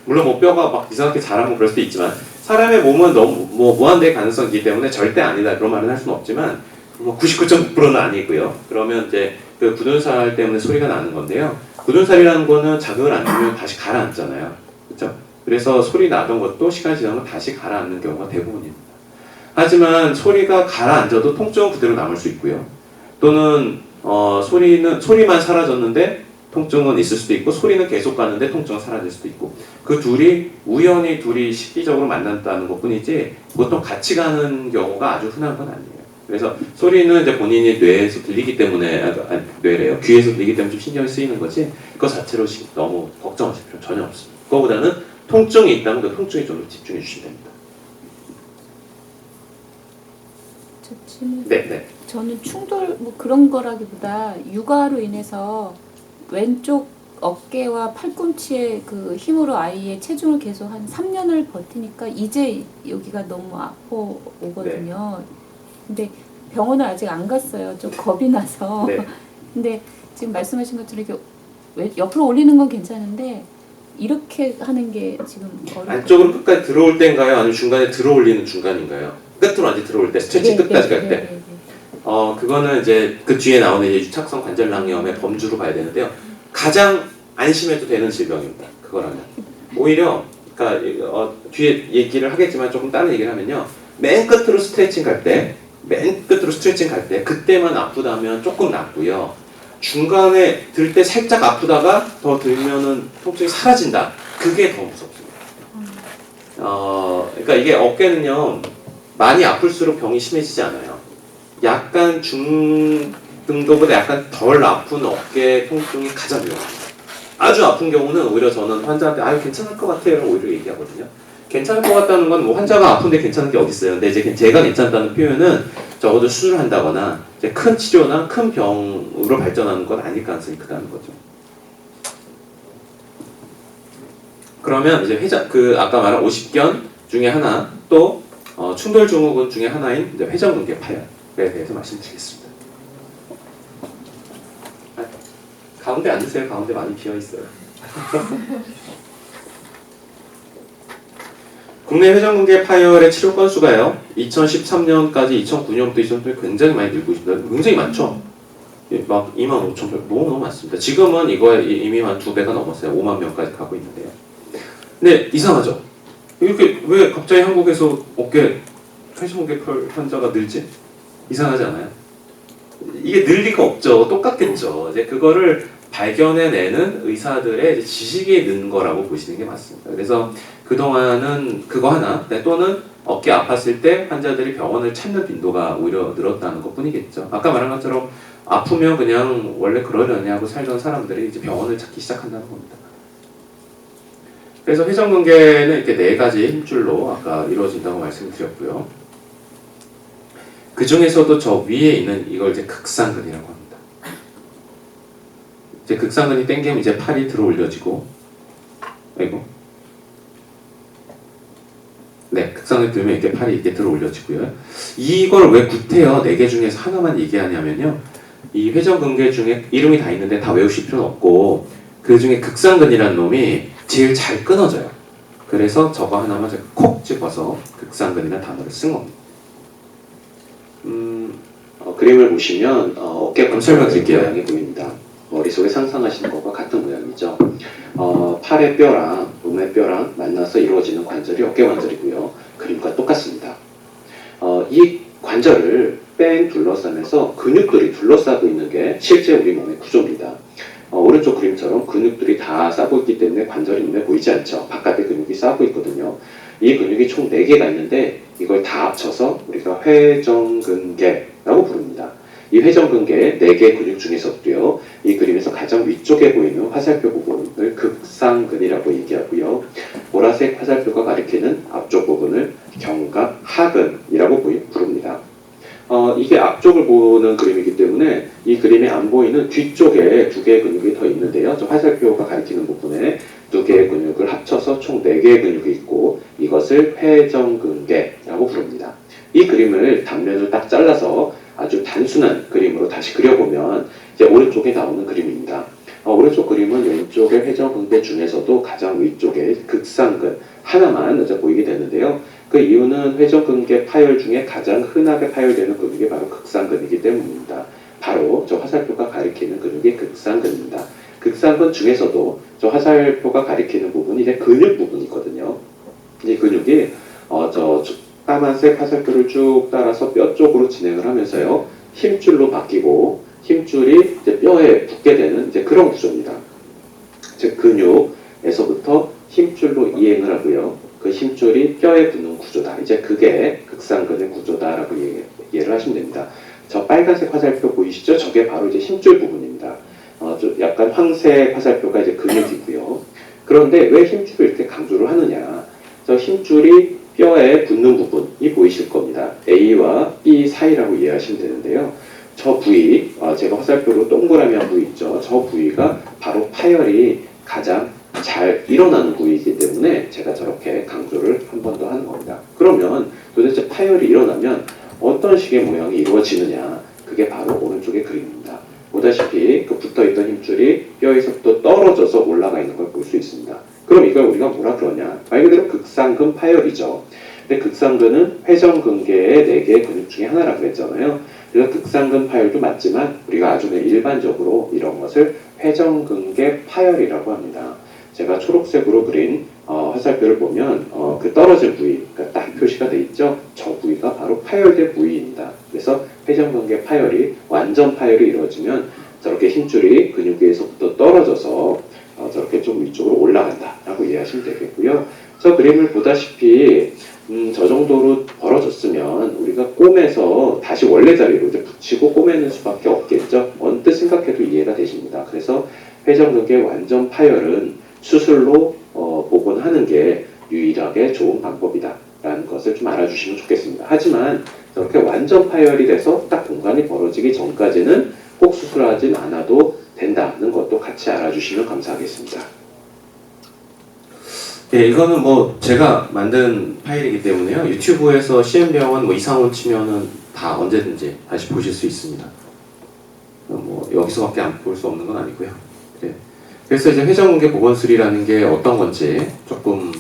물론 뭐 뼈가 막 이상하게 자라면 그럴 수도 있지만 사람의 몸은 너무 무한대의 가능성이 있기 때문에 절대 아니다 그런 말은 할 수는 없지만 뭐 99.9%는 아니고요. 그러면 이제 그 굳은 살 때문에 소리가 나는 건데요. 굳은 살이라는 거는 자극을 안 주면 다시 가라앉잖아요. 그렇죠? 그래서 소리 나던 것도 시간이 지나면 다시 가라앉는 경우가 대부분입니다. 하지만 소리가 가라앉아도 통증은 그대로 남을 수 있고요. 또는 소리만 사라졌는데 통증은 있을 수도 있고 소리는 계속 가는데 통증은 사라질 수도 있고 그 우연히 둘이 시기적으로 만난다는 것뿐이지 보통 같이 가는 경우가 아주 흔한 건 아니에요. 그래서 소리는 이제 본인이 뇌에서 들리기 때문에 뇌래요. 귀에서 들리기 때문에 좀 신경이 쓰이는 거지 그거 자체로 너무 걱정하실 필요 전혀 없습니다. 그거보다는 통증이 있다면 그 통증에 좀 집중해 주시면 됩니다. 네. 저는 충돌 뭐 그런 거라기보다 육아로 인해서 왼쪽 어깨와 팔꿈치의 그 힘으로 아이의 체중을 계속 한 3년을 버티니까 이제 여기가 너무 아파 오거든요. 네. 근데 병원을 아직 안 갔어요. 좀 겁이 나서. 네. 근데 지금 말씀하신 것처럼 이렇게 옆으로 올리는 건 괜찮은데 이렇게 하는 게 지금 어렵거든요. 안쪽으로 끝까지 들어올 때인가요? 아니면 중간에 들어올리는 중간인가요? 끝으로 완전히 들어올 때, 스트레칭 끝까지 갈 때. 그거는 이제 그 뒤에 나오는 이제 유착성 관절낭염의 범주로 봐야 되는데요. 가장 안심해도 되는 질병입니다. 그거라면. 오히려, 그러니까 뒤에 얘기를 하겠지만 조금 다른 얘기를 하면요. 맨 끝으로 스트레칭 갈 때, 그때만 아프다면 조금 낫고요. 중간에 들 때 살짝 아프다가 더 들면은 통증이 사라진다. 그게 더 무섭습니다. 그러니까 이게 어깨는요. 많이 아플수록 병이 심해지지 않아요. 약간 중등도보다 약간 덜 아픈 어깨 통증이 가장 위험합니다. 아주 아픈 경우는 오히려 저는 환자한테 괜찮을 것 같아요 이런 오히려 얘기하거든요. 괜찮을 것 같다는 건 뭐 환자가 아픈데 괜찮은 게 어디 있어요. 근데 이제 제가 괜찮다는 표현은 적어도 수술을 한다거나 이제 큰 치료나 큰 병으로 발전하는 건 아닐 가능성이 크다는 거죠. 그러면 이제 아까 말한 50견 중에 하나 또 충돌 증후군 중에 하나인 이제 회전근개 파열에 대해서 말씀드리겠습니다. 가운데 앉으세요. 가운데 많이 비어 있어요. 국내 회전근개 파열의 치료 건수가요. 2013년까지 2009년부터 2000년부터 굉장히 많이 늘고 있습니다. 굉장히 많죠. 막 25,000명 너무 많습니다. 지금은 이거에 이미 한 2배가 넘었어요. 5만 명까지 가고 있는데요. 근데 이상하죠. 이렇게 왜 갑자기 한국에서 어깨 회전근개 파열 환자가 늘지? 이상하지 않아요? 이게 늘 리가 없죠. 똑같겠죠. 이제 그거를 발견해내는 의사들의 이제 지식이 는 거라고 보시는 게 맞습니다. 그래서 그동안은 그거 하나 또는 어깨 아팠을 때 환자들이 병원을 찾는 빈도가 오히려 늘었다는 것 뿐이겠죠. 아까 말한 것처럼 아프면 그냥 원래 그러려니 하고 살던 사람들이 이제 병원을 찾기 시작한다는 겁니다. 그래서 회전근개는 이렇게 네 가지 힘줄로 아까 이루어진다고 말씀드렸고요. 그 중에서도 저 위에 있는 이걸 이제 극상근이라고 합니다. 이제 극상근이 땡기면 이제 팔이 들어 올려지고, 아이고. 네, 극상근이 들면 이렇게 팔이 이렇게 들어 올려지고요. 이걸 왜 구태여 4개 중에서 하나만 얘기하냐면요. 이 회전근개 중에 이름이 다 있는데 다 외우실 필요는 없고, 그 중에 극상근이라는 놈이 제일 잘 끊어져요. 그래서 저거 하나만 제가 콕 집어서 극상근이라는 단어를 쓴 겁니다. 그림을 보시면 어깨 설명드릴게요. 모양이 보입니다. 머릿속에 상상하시는 것과 같은 모양이죠. 팔의 뼈랑 몸의 뼈랑 만나서 이루어지는 관절이 어깨 관절이고요. 그림과 똑같습니다. 이 관절을 뺑 둘러싸면서 근육들이 둘러싸고 있는 게 실제 우리 몸의 구조입니다. 오른쪽 그림처럼 근육들이 다 싸고 있기 때문에 관절이 눈에 보이지 않죠. 바깥에 근육이 싸고 있거든요. 이 근육이 총 4개가 있는데 이걸 다 합쳐서 우리가 회전근개라고 부릅니다. 이 회전근개의 4개 근육 중에서도요. 이 그림에서 가장 위쪽에 보이는 화살표 부분을 극상근이라고 얘기하고요. 보라색 화살표가 가리키는 앞쪽 부분을 견갑하근이라고 부릅니다. 이게 앞쪽을 보는 그림이기 때문에 이 그림에 안 보이는 뒤쪽에 2개의 근육이 더 있는데요. 저 화살표가 가리키는 부분에 2개의 근육을 합쳐서 총 4개의 근육이 있고 이것을 회전근개라고 부릅니다. 이 그림을 단면을 딱 잘라서 아주 단순한 그림으로 다시 그려보면 이제 오른쪽에 나오는 그림입니다. 오른쪽 그림은 왼쪽의 회전근개 중에서도 가장 위쪽에 극상근 하나만 이제 보이게 되는데요. 그 이유는 회전근개 파열 중에 가장 흔하게 파열되는 근육이 바로 극상근이기 때문입니다. 바로 저 화살표가 가리키는 근육이 극상근입니다. 극상근 중에서도 저 화살표가 가리키는 부분이 이제 근육 부분이거든요. 이 근육이 저 까만색 화살표를 쭉 따라서 뼈 쪽으로 진행을 하면서요. 힘줄로 바뀌고 힘줄이 이제 뼈에 붙게 되는 이제 그런 구조입니다. 즉 근육에서부터 힘줄로 이행을 하고요. 그 힘줄이 뼈에 붙는 구조다. 이제 그게 극상근의 구조다라고 이해를 하시면 됩니다. 저 빨간색 화살표 보이시죠? 저게 바로 이제 힘줄 부분입니다. 좀 약간 황색 화살표가 이제 근육이고요. 그런데 왜 힘줄을 이렇게 강조를 하느냐? 저 힘줄이 뼈에 붙는 부분이 보이실 겁니다. A와 B 사이라고 이해하시면 되는데요. 저 부위, 제가 화살표로 동그라미 한 부위 있죠. 저 부위가 바로 파열이 가장 잘 일어나는 부위이기 때문에 제가 저렇게 강조를 한 번 더 하는 겁니다. 그러면 도대체 파열이 일어나면 어떤 식의 모양이 이루어지느냐? 그게 바로 오른쪽의 그림입니다. 보다시피 그 붙어있던 힘줄이 뼈에서부터 떨어져서 올라가 있는 걸 볼 수 있습니다. 그럼 이걸 우리가 뭐라 그러냐? 말 그대로 극상근 파열이죠. 근데 극상근은 회전근개의 4개의 근육 중에 하나라고 했잖아요. 그래서 극상근 파열도 맞지만 우리가 아주 일반적으로 이런 것을 회전근개 파열이라고 합니다. 제가 초록색으로 그린 화살표를 보면 그 떨어진 부위, 그러니까 딱 표시가 돼 있죠. 저 부위가 바로 파열된 부위입니다. 그래서 회전근개 파열이 완전 파열이 이루어지면 저렇게 힘줄이 근육 위에서부터 떨어져서 저렇게 좀 위쪽으로 올라간다라고 이해하시면 되겠고요. 저 그림을 보다시피 저 정도로 벌어졌으면 우리가 꼬매서 다시 원래 자리로 이제 붙이고 꼬매는 수밖에 없겠죠. 언뜻 생각해도 이해가 되십니다. 그래서 회전근개 완전 파열은 수술로 복원하는 게 유일하게 좋은 방법이다라는 것을 좀 알아주시면 좋겠습니다. 하지만 저렇게 완전 파열이 돼서 딱 공간이 벌어지기 전까지는 꼭 수술하진 않아도 된다는 것도 같이 알아주시면 감사하겠습니다. 네, 이거는 뭐 제가 만든 파일이기 때문에요. 유튜브에서 CM병원 뭐 이상원 치면은 다 언제든지 다시 보실 수 있습니다. 뭐 여기서밖에 안 볼 수 없는 건 아니고요. 네. 그래서 이제 회전근개 복원술이라는 게 어떤 건지 조금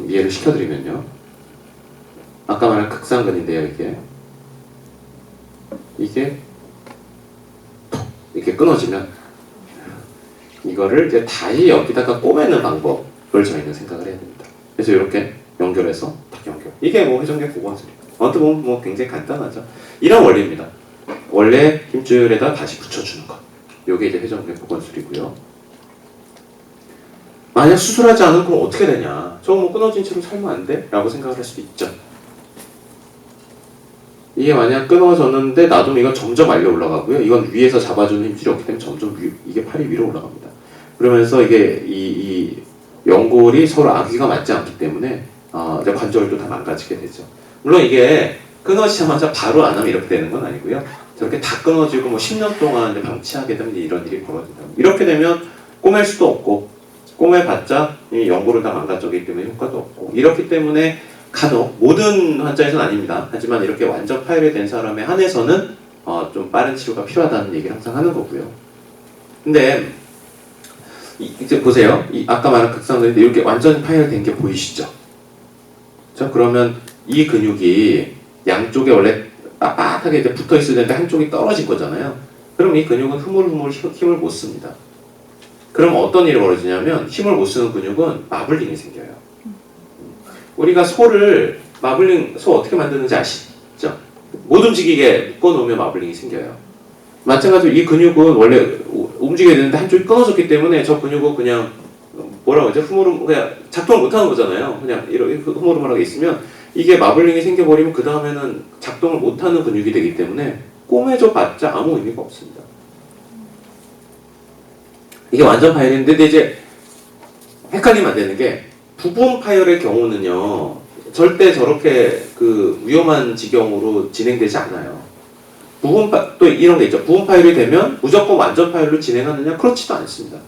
이해를 시켜드리면요. 아까 말한 극상근인데요, 이게 톡 이렇게 끊어지면 이거를 이제 다시 여기다가 꼬매는 방법을 저희는 생각을 해야 됩니다. 그래서 이렇게 연결해서 딱 연결. 이게 뭐 회전근개 복원술이에요. 어떻게 보면 뭐 굉장히 간단하죠. 이런 원리입니다. 원래 힘줄에다 다시 붙여주는 것. 이게 이제 회전근개 복원술이고요. 만약 수술하지 않으면 그럼 어떻게 되냐? 저거 뭐 끊어진 채로 살면 안 돼? 라고 생각을 할 수도 있죠. 이게 만약 끊어졌는데 놔두면 이건 점점 알려 올라가고요. 이건 위에서 잡아주는 힘줄이 없기 때문에 점점 이게 팔이 위로 올라갑니다. 그러면서 이게 이 연골이 서로 아기가 맞지 않기 때문에 이제 관절도 다 망가지게 되죠. 물론 이게 끊어지자마자 바로 안 하면 이렇게 되는 건 아니고요. 저렇게 다 끊어지고 뭐 10년 동안 이제 방치하게 되면 이런 일이 벌어진다. 이렇게 되면 꼬맬 수도 없고 꼬매봤자 이 연골은 다 망가졌기 때문에 효과도 없고 이렇기 때문에 간혹 모든 환자에서는 아닙니다. 하지만 이렇게 완전 파열이 된 사람에 한해서는 좀 빠른 치료가 필요하다는 얘기를 항상 하는 거고요. 근데 이제 보세요. 아까 말한 극상근인데 이렇게 완전 파열된 게 보이시죠? 자, 그러면 이 근육이 양쪽에 원래 빳빳하게 이제 붙어 있어야 되는데 한쪽이 떨어진 거잖아요. 그럼 이 근육은 흐물흐물 힘을 못 씁니다. 그럼 어떤 일이 벌어지냐면 힘을 못 쓰는 근육은 마블링이 생겨요. 우리가 소를 소 어떻게 만드는지 아시죠? 못 움직이게 묶어놓으면 마블링이 생겨요. 마찬가지로 이 근육은 원래 움직여야 되는데 한쪽이 끊어졌기 때문에 저 근육은 그냥 뭐라고 하죠? 그냥 작동을 못하는 거잖아요. 그냥 이렇게 흐물흐물하게 있으면 이게 마블링이 생겨버리면 그 다음에는 작동을 못하는 근육이 되기 때문에 꼬매져 봤자 아무 의미가 없습니다. 이게 완전 파열인데 이제 헷갈리면 안 되는 게 부분 파열의 경우는요 절대 저렇게 그 위험한 지경으로 진행되지 않아요. 또 이런 게 있죠. 부분 파열이 되면 무조건 완전 파열로 진행하느냐? 그렇지도 않습니다.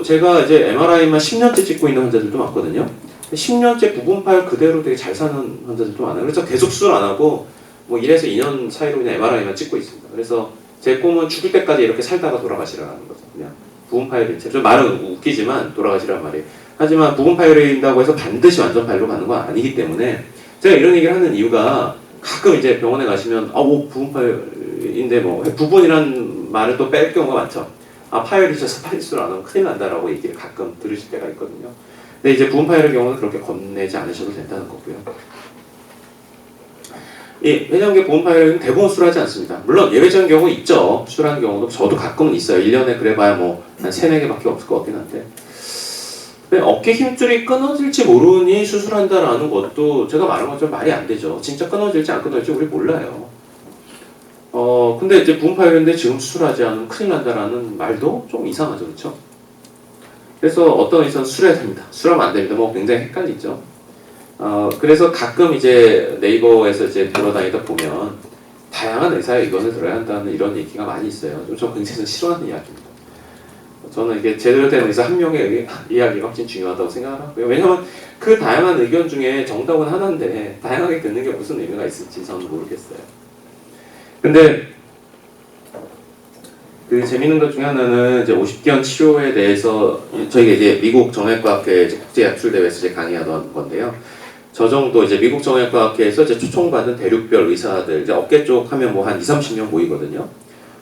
제가 이제 MRI만 10년째 찍고 있는 환자들도 많거든요. 10년째 부분 파열 그대로 되게 잘 사는 환자들도 많아요. 그래서 계속 수술 안 하고 뭐 1에서 2년 사이로 그냥 MRI만 찍고 있습니다. 그래서 제 꿈은 죽을 때까지 이렇게 살다가 돌아가시라는 거죠. 그냥 부분 파열인 채. 좀 말은 웃기지만 돌아가시란 말이에요. 하지만 부분 파열인다고 해서 반드시 완전 파열로 가는 건 아니기 때문에 제가 이런 얘기를 하는 이유가 가끔 이제 병원에 가시면 뭐 부분 파열인데 뭐 부분이란 말을 또 뺄 경우가 많죠. 파열이셔서 빨리 수술 안 하면 큰일 난다라고 얘기를 가끔 들으실 때가 있거든요. 근데 이제 부분 파열의 경우는 그렇게 겁내지 않으셔도 된다는 거고요. 이 회전계 부분 파열은 대부분 수술하지 않습니다. 물론 예외적인 경우 있죠. 수술하는 경우도 저도 가끔은 있어요. 1년에 그래봐야 뭐 한 3, 4개밖에 없을 것 같긴 한데. 근데 어깨 힘줄이 끊어질지 모르니 수술한다라는 것도 제가 말한 것처럼 말이 안 되죠. 진짜 끊어질지 안 끊어질지 우리 몰라요. 근데 이제 부분 파열인데 지금 수술하지 않으면 큰일 난다라는 말도 좀 이상하죠. 그렇죠? 그래서 어떤 의사는 수술해야 됩니다. 수술하면 안 됩니다. 뭐 굉장히 헷갈리죠. 그래서 가끔 이제 네이버에서 이제 돌아다니다 보면 다양한 의사의 의견을 들어야 한다는 이런 얘기가 많이 있어요. 저 굉장히 싫어하는 이야기입니다. 저는 이게 제대로 된 의사 한 명의 이야기가 훨씬 중요하다고 생각을 하고요. 왜냐하면 그 다양한 의견 중에 정답은 하나인데 다양하게 듣는 게 무슨 의미가 있을지 저는 모르겠어요. 근데 그 재밌는 것 중에 하나는 이제 50견 치료에 대해서 저희가 이제 미국 정형외과학회 국제 약술 대회에서 이제 강의하던 건데요. 저 정도 이제 미국 정형외과학회에서 이제 초청받은 대륙별 의사들 이제 어깨 쪽 하면 뭐 한 20-30명 모이거든요.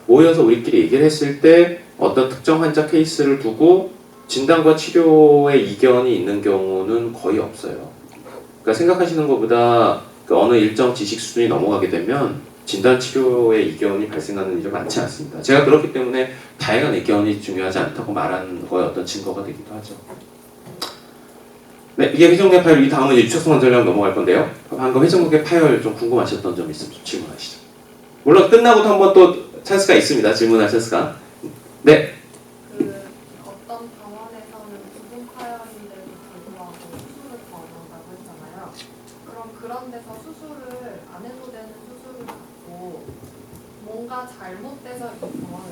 모여서 우리끼리 얘기를 했을 때 어떤 특정 환자 케이스를 두고 진단과 치료에 이견이 있는 경우는 거의 없어요. 그러니까 생각하시는 것보다 그 어느 일정 지식 수준이 넘어가게 되면 진단 치료에 이견이 발생하는 일이 많지 않습니다. 제가 그렇기 때문에 다양한 의견이 중요하지 않다고 말하는 거에 어떤 증거가 되기도 하죠. 네, 이게 회전계 파열, 이 다음은 이제 유착성 관절염 넘어갈 건데요. 방금 회전계 파열 좀 궁금하셨던 점 있으면 좀 질문하시죠. 물론 끝나고도 한번 또 찬스가 있습니다. 질문할 찬스가. 네. 어떤 병원에서는 부분 파열인데도 불구하고 수술을 더 어려운다고 했잖아요. 그럼 그런 데서 수술을 안 해도 되는 수술을 받고 뭔가 잘못돼서 이 병원에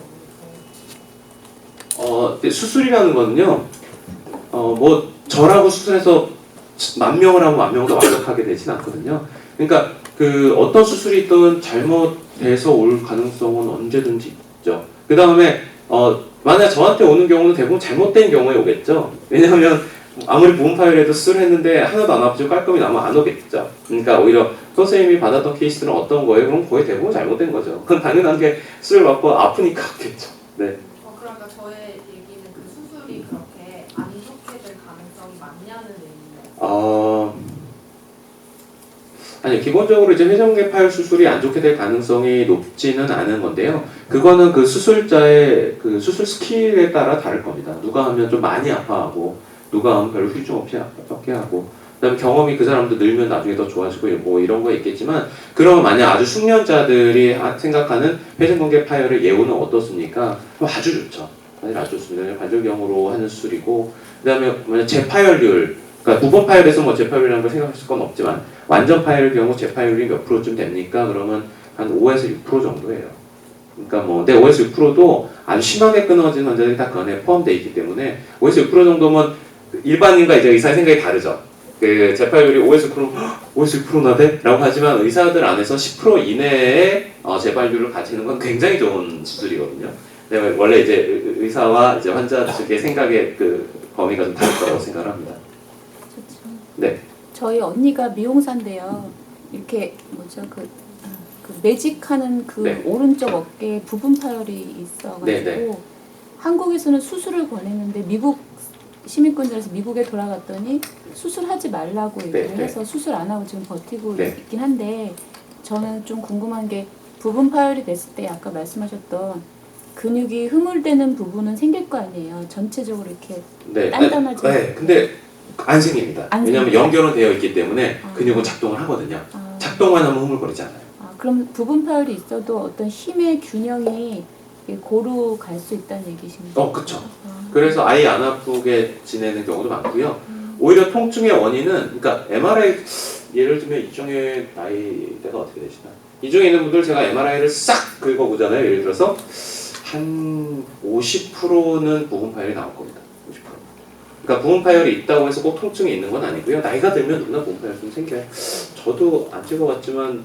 오는 근데 수술이라는 거는요. 뭐 저라고 수술해서 10,000명을 하고 10,000명도 완벽하게 되진 않거든요. 그러니까 그 어떤 수술이든 잘못돼서 올 가능성은 언제든지 있죠. 그 다음에 만약 저한테 오는 경우는 대부분 잘못된 경우에 오겠죠. 왜냐하면 아무리 부분 파열해도 수술했는데 하나도 안 아프죠. 깔끔히 나면 안 오겠죠. 그러니까 오히려 선생님이 받았던 케이스는 어떤 거예요? 그럼 거의 대부분 잘못된 거죠. 그건 당연한 게 수술 받고 아프니까 없겠죠. 네. 그러니까 저의 얘기는 그 수술이 그렇게 안 좋게 될 가능성이 많냐는 얘기예요. 아니 기본적으로 이제 회전계 파열 수술이 안 좋게 될 가능성이 높지는 않은 건데요. 그거는 그 수술자의 그 수술 스킬에 따라 다를 겁니다. 누가 하면 좀 많이 아파하고 누가 하면 별로 후유증 없게 하고, 그다음에 경험이 그 사람도 늘면 나중에 더 좋아지고 뭐 이런 거 있겠지만, 그러면 만약 아주 숙련자들이 생각하는 회전근개 파열의 예후는 어떻습니까? 아주 좋죠. 사실 아주 좋습니다. 관절경으로 하는 수술이고, 그다음에 만약 재파열률, 그러니까 부분 파열에서 뭐 재파열이라는 걸 생각하실 건 없지만 완전 파열의 경우 재파열이 몇 프로쯤 됩니까? 그러면 한 5에서 6% 정도예요. 그러니까 뭐 근데 5에서 6%도 아주 심하게 끊어진 환자들이 다 그 안에 포함되어 있기 때문에 5에서 6% 정도면 일반인과 이제 의사의 생각이 다르죠. 그 재파열이 5에서 6%나 돼? 라고 하지만 의사들 안에서 10% 이내의 재발률을 가지는 건 굉장히 좋은 수술이거든요. 원래 이제 의사와 이제 환자 측의 생각의 그 범위가 좀 다를 거라고 생각을 합니다. 좋죠. 네. 저희 언니가 미용사인데요. 이렇게 뭐죠 그 매직하는 그 네. 오른쪽 어깨에 부분 파열이 있어가지고 네, 네. 한국에서는 수술을 권했는데 미국 시민권자라서 미국에 돌아갔더니 수술하지 말라고 얘기를 네, 네. 해서 수술 안 하고 지금 버티고 네. 있긴 한데, 저는 좀 궁금한 게 부분 파열이 됐을 때 아까 말씀하셨던 근육이 흐물되는 부분은 생길 거 아니에요. 전체적으로 이렇게 네. 단단하지. 네. 근데 안 생깁니다. 안 왜냐하면 생겨요? 연결은 되어 있기 때문에 아. 근육은 작동을 하거든요. 아, 작동만 하면 흐물거리지 않아요. 그럼 부분 파열이 있어도 어떤 힘의 균형이 고루 갈 수 있다는 얘기십니까? 그쵸. 아. 그래서 아예 안 아프게 지내는 경우도 많고요. 오히려 통증의 원인은, 그러니까 MRI, 예를 들면 이중에 나이대가 어떻게 되시나? 이중에 있는 분들 제가 MRI를 싹 긁어보잖아요. 예를 들어서 한 50%는 부분 파열이 나올 겁니다. 50%. 그러니까 부분 파열이 있다고 해서 꼭 통증이 있는 건 아니고요. 나이가 들면 누구나 부분 파열 좀 생겨요. 저도 안 찍어봤지만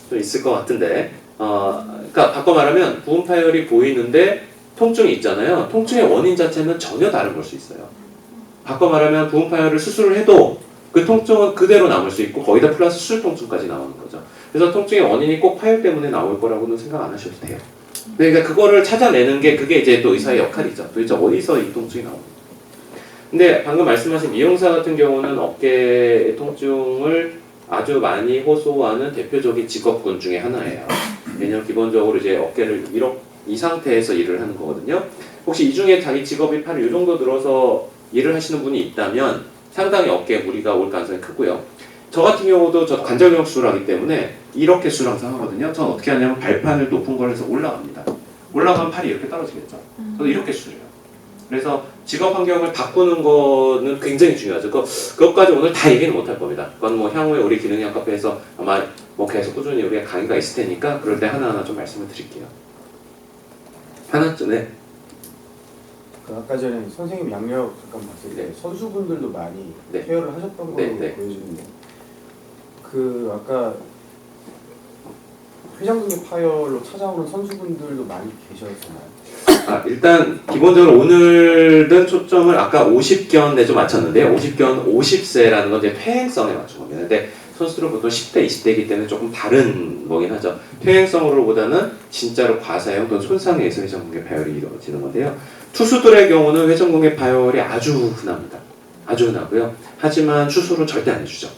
좀 있을 것 같은데, 그러니까 바꿔 말하면 부분 파열이 보이는데 통증이 있잖아요. 통증의 원인 자체는 전혀 다른 걸 수 있어요. 바꿔 말하면 부분 파열을 수술을 해도 그 통증은 그대로 남을 수 있고 거의 다 플러스 수술 통증까지 나오는 거죠. 그래서 통증의 원인이 꼭 파열 때문에 나올 거라고는 생각 안 하셔도 돼요. 그러니까 그거를 찾아내는 게 그게 이제 또 의사의 역할이죠. 도대체 어디서 이 통증이 나오는지. 근데 방금 말씀하신 미용사 같은 경우는 어깨 통증을 아주 많이 호소하는 대표적인 직업군 중에 하나예요. 왜냐면 기본적으로 이제 어깨를 이 상태에서 일을 하는 거거든요. 혹시 이 중에 자기 직업이 팔을 이 정도 들어서 일을 하시는 분이 있다면 상당히 어깨에 무리가 올 가능성이 크고요. 저 같은 경우도 저 관절경 수술을 하기 때문에 이렇게 수술 항상 하거든요. 저는 어떻게 하냐면 발판을 높은 걸 해서 올라갑니다. 올라가면 팔이 이렇게 떨어지겠죠. 저도 이렇게 수술해요. 그래서 직업 환경을 바꾸는 거는 굉장히 중요하죠. 그것까지 오늘 다 얘기는 못 할 겁니다. 그건 뭐 향후에 우리 기능의학 카페에서 아마 뭐 계속 꾸준히 우리가 강의가 있을 테니까 그럴 때 하나하나 좀 말씀을 드릴게요. 하나쯤에 아까 전에 선생님 양력 잠깐 봤을 때 네. 선수분들도 많이 네. 케어를 하셨던 걸로 네, 네. 보여주는데, 그 아까 회전근개 파열로 찾아오는 선수분들도 많이 계셨잖아요. 일단 기본적으로 오늘은 초점을 아까 50견에 좀 맞췄는데요. 50견 50세라는 건 이제 퇴행성에 맞춘 겁니다. 근데 선수들은 보통 10대, 20대이기 때문에 조금 다른 거긴 하죠. 퇴행성으로보다는 진짜로 과사형 또는 손상에 의해서 회전근개 파열이 이루어지는 건데요. 투수들의 경우는 회전근개 파열이 아주 흔합니다. 아주 흔하고요. 하지만 수술은 절대 안 해주죠.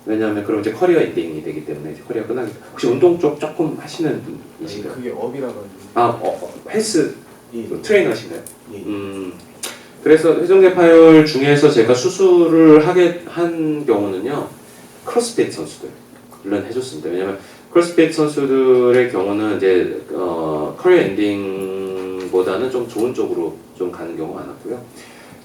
왜냐하면 그럼 이제 커리어 엔딩이 되기 때문에 이제 커리어 끝나기. 혹시 운동 쪽 조금 하시는 분이신가요? 그게 업이라 가지고. 헬스 예. 트레이너신가요? 예. 그래서 회전근개 파열 중에서 제가 수술을 하게 한 경우는요, 크로스핏 선수들은 해줬습니다. 왜냐면 크로스핏 선수들의 경우는 이제 커리어 엔딩보다는 좀 좋은 쪽으로 좀 가는 경우가 많았고요.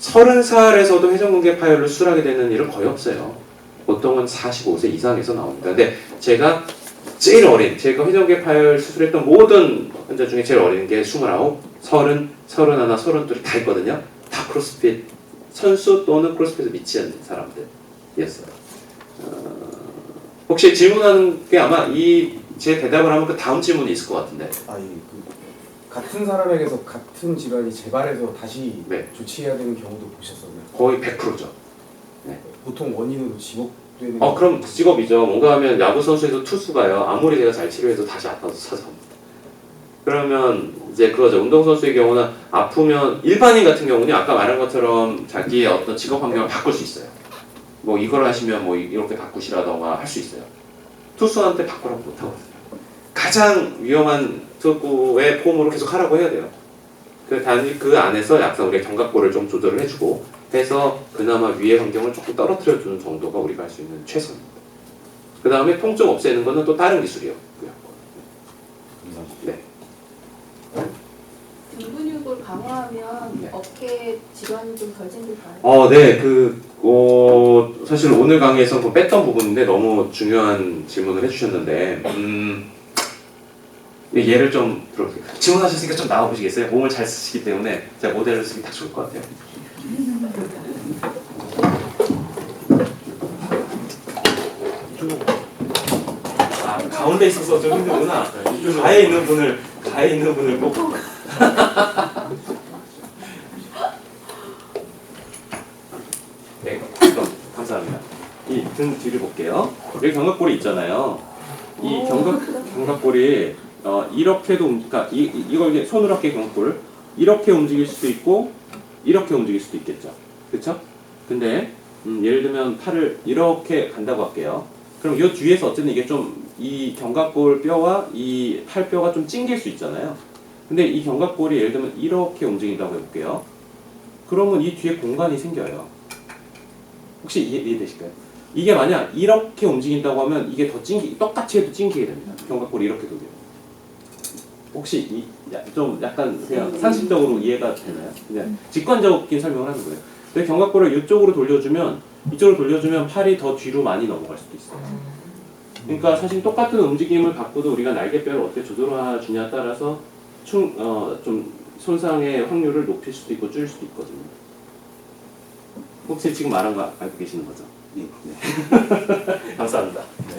30살에서도 회전근개 파열로 수술하게 되는 일은 거의 없어요. 보통은 45세 이상에서 나옵니다. 근데 제가 제일 어린, 제가 회전근개 파열 수술했던 모든 환자 중에 제일 어린 게 29, 30, 31, 32 다 있거든요. 다 크로스핏 선수 또는 크로스핏에 미치는 사람들이었어요. 혹시 질문하는 게 아마 제 대답을 하면 그 다음 질문이 있을 것 같은데. 같은 사람에게서 같은 질환이 재발해서 다시 네. 조치해야 되는 경우도 보셨었나요? 거의 100%죠. 보통 원인으로 지목되는. 그럼 직업이죠. 뭔가 하면 야구 선수에서 투수가요. 아무리 제가 잘 치료해도 다시 아파서 찾아옵니다. 그러면 이제 그거죠. 운동 선수의 경우는 아프면 일반인 같은 경우는 아까 말한 것처럼 자기의 어떤 직업 환경을 바꿀 수 있어요. 뭐 이걸 하시면 뭐 이렇게 바꾸시라던가 할 수 있어요. 투수한테 바꾸라고 못 하거든요. 가장 위험한 투구의 폼으로 계속 하라고 해야 돼요. 단지 그 안에서 약간 우리가 견갑골을 좀 조절을 해주고 해서 그나마 위의 환경을 조금 떨어뜨려 주는 정도가 우리가 할 수 있는 최선입니다. 그 다음에 통증 없애는 거는 또 다른 기술이었고요. 네. 등 근육을 강화하면 네. 어깨 질환이 좀 덜 생길까요? 네, 사실 오늘 강의에서 좀 뺐던 부분인데 너무 중요한 질문을 해주셨는데, 예를 좀 들어볼게요. 질문하셨으니까 좀 나와보시겠어요? 몸을 잘 쓰시기 때문에 제가 모델을 쓰기 딱 좋을 것 같아요. 가운데 있어서 좀 힘들구나. 가에 있는 분을 꼭. 네, 그럼 감사합니다. 이 등 뒤를 볼게요. 여기 견갑골이 있잖아요. 이 견갑골이 이렇게도 그러니까 이걸 이제 손으로 할게 견갑골 이렇게 움직일 수도 있고 이렇게 움직일 수도 있겠죠. 그렇죠? 근데 예를 들면 팔을 이렇게 간다고 할게요. 그럼 이 뒤에서 어쨌든 이게 좀 이 견갑골 뼈와 이 팔뼈가 좀 찡길 수 있잖아요. 근데 이 견갑골이 예를 들면 이렇게 움직인다고 해볼게요. 그러면 이 뒤에 공간이 생겨요. 혹시 이해되실까요? 이게 만약 이렇게 움직인다고 하면 이게 더 똑같이 해도 찡기게 됩니다. 견갑골이 이렇게 돌려요. 혹시 좀 약간 그냥 상식적으로 이해가 되나요? 그냥 직관적인 설명을 하는 거예요. 근데 견갑골을 이쪽으로 돌려주면 팔이 더 뒤로 많이 넘어갈 수도 있어요. 그러니까 사실 똑같은 움직임을 갖고도 우리가 날개뼈를 어떻게 조절해 주냐에 따라서 좀 손상의 확률을 높일 수도 있고 줄일 수도 있거든요. 혹시 지금 말한 거 알고 계시는 거죠? 네. 감사합니다. 네.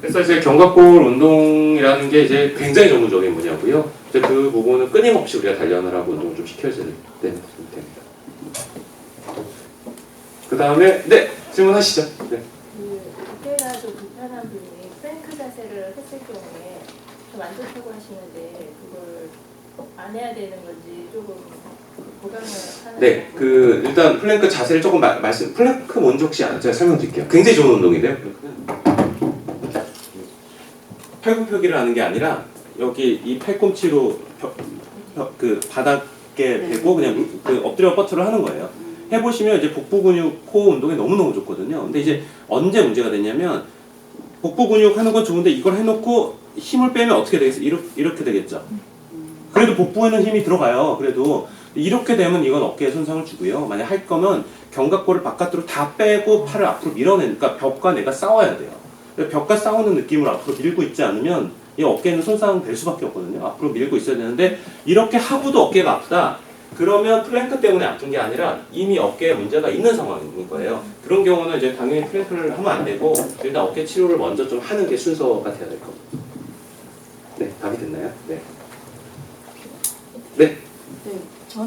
그래서 이제 견갑골 운동이라는 게 이제 굉장히 전문적인 분야고요. 이제 그 부분은 끊임없이 우리가 단련을 하고 운동을 좀 시켜줘야 됩니다. 그 다음에 네 질문하시죠. 네. 어깨가 좀 불편한 분이 프랭크 자세를 했을 경우에 좀 안 좋다고 하시는데 그걸 안 해야 되는 건지 조금 보강을 하는. 네, 일단 플랭크 자세를 조금 플랭크 뭔지 혹시 제가 설명드릴게요. 굉장히 좋은 운동인데요. 플랭크는 팔굽혀기를 하는 게 아니라 여기 이 팔꿈치로 그 바닥에 대고 그냥 엎드려 뻗쳐를 하는 거예요. 해보시면 이제 복부 근육 코어 운동에 너무너무 좋거든요. 근데 이제 언제 문제가 됐냐면 복부 근육 하는 건 좋은데 이걸 해놓고 힘을 빼면 어떻게 되겠어요? 이렇게 되겠죠. 그래도 복부에는 힘이 들어가요. 그래도 이렇게 되면 이건 어깨에 손상을 주고요. 만약 할 거면 견갑골을 바깥으로 다 빼고 팔을 앞으로 밀어내니까 벽과 내가 싸워야 돼요. 벽과 싸우는 느낌으로 앞으로 밀고 있지 않으면 이 어깨는 손상될 수밖에 없거든요. 앞으로 밀고 있어야 되는데 이렇게 하고도 어깨가 아프다. 그러면 플랭크 때문에 아픈 게 아니라 이미 어깨에 문제가 있는 상황인 거예요. 그런 경우는 이제 당연히 플랭크를 하면 안 되고 일단 어깨 치료를 먼저 좀 하는 게 순서가 돼야 될 겁니다. 네, 답이 됐나요? 네. 네. 네, 저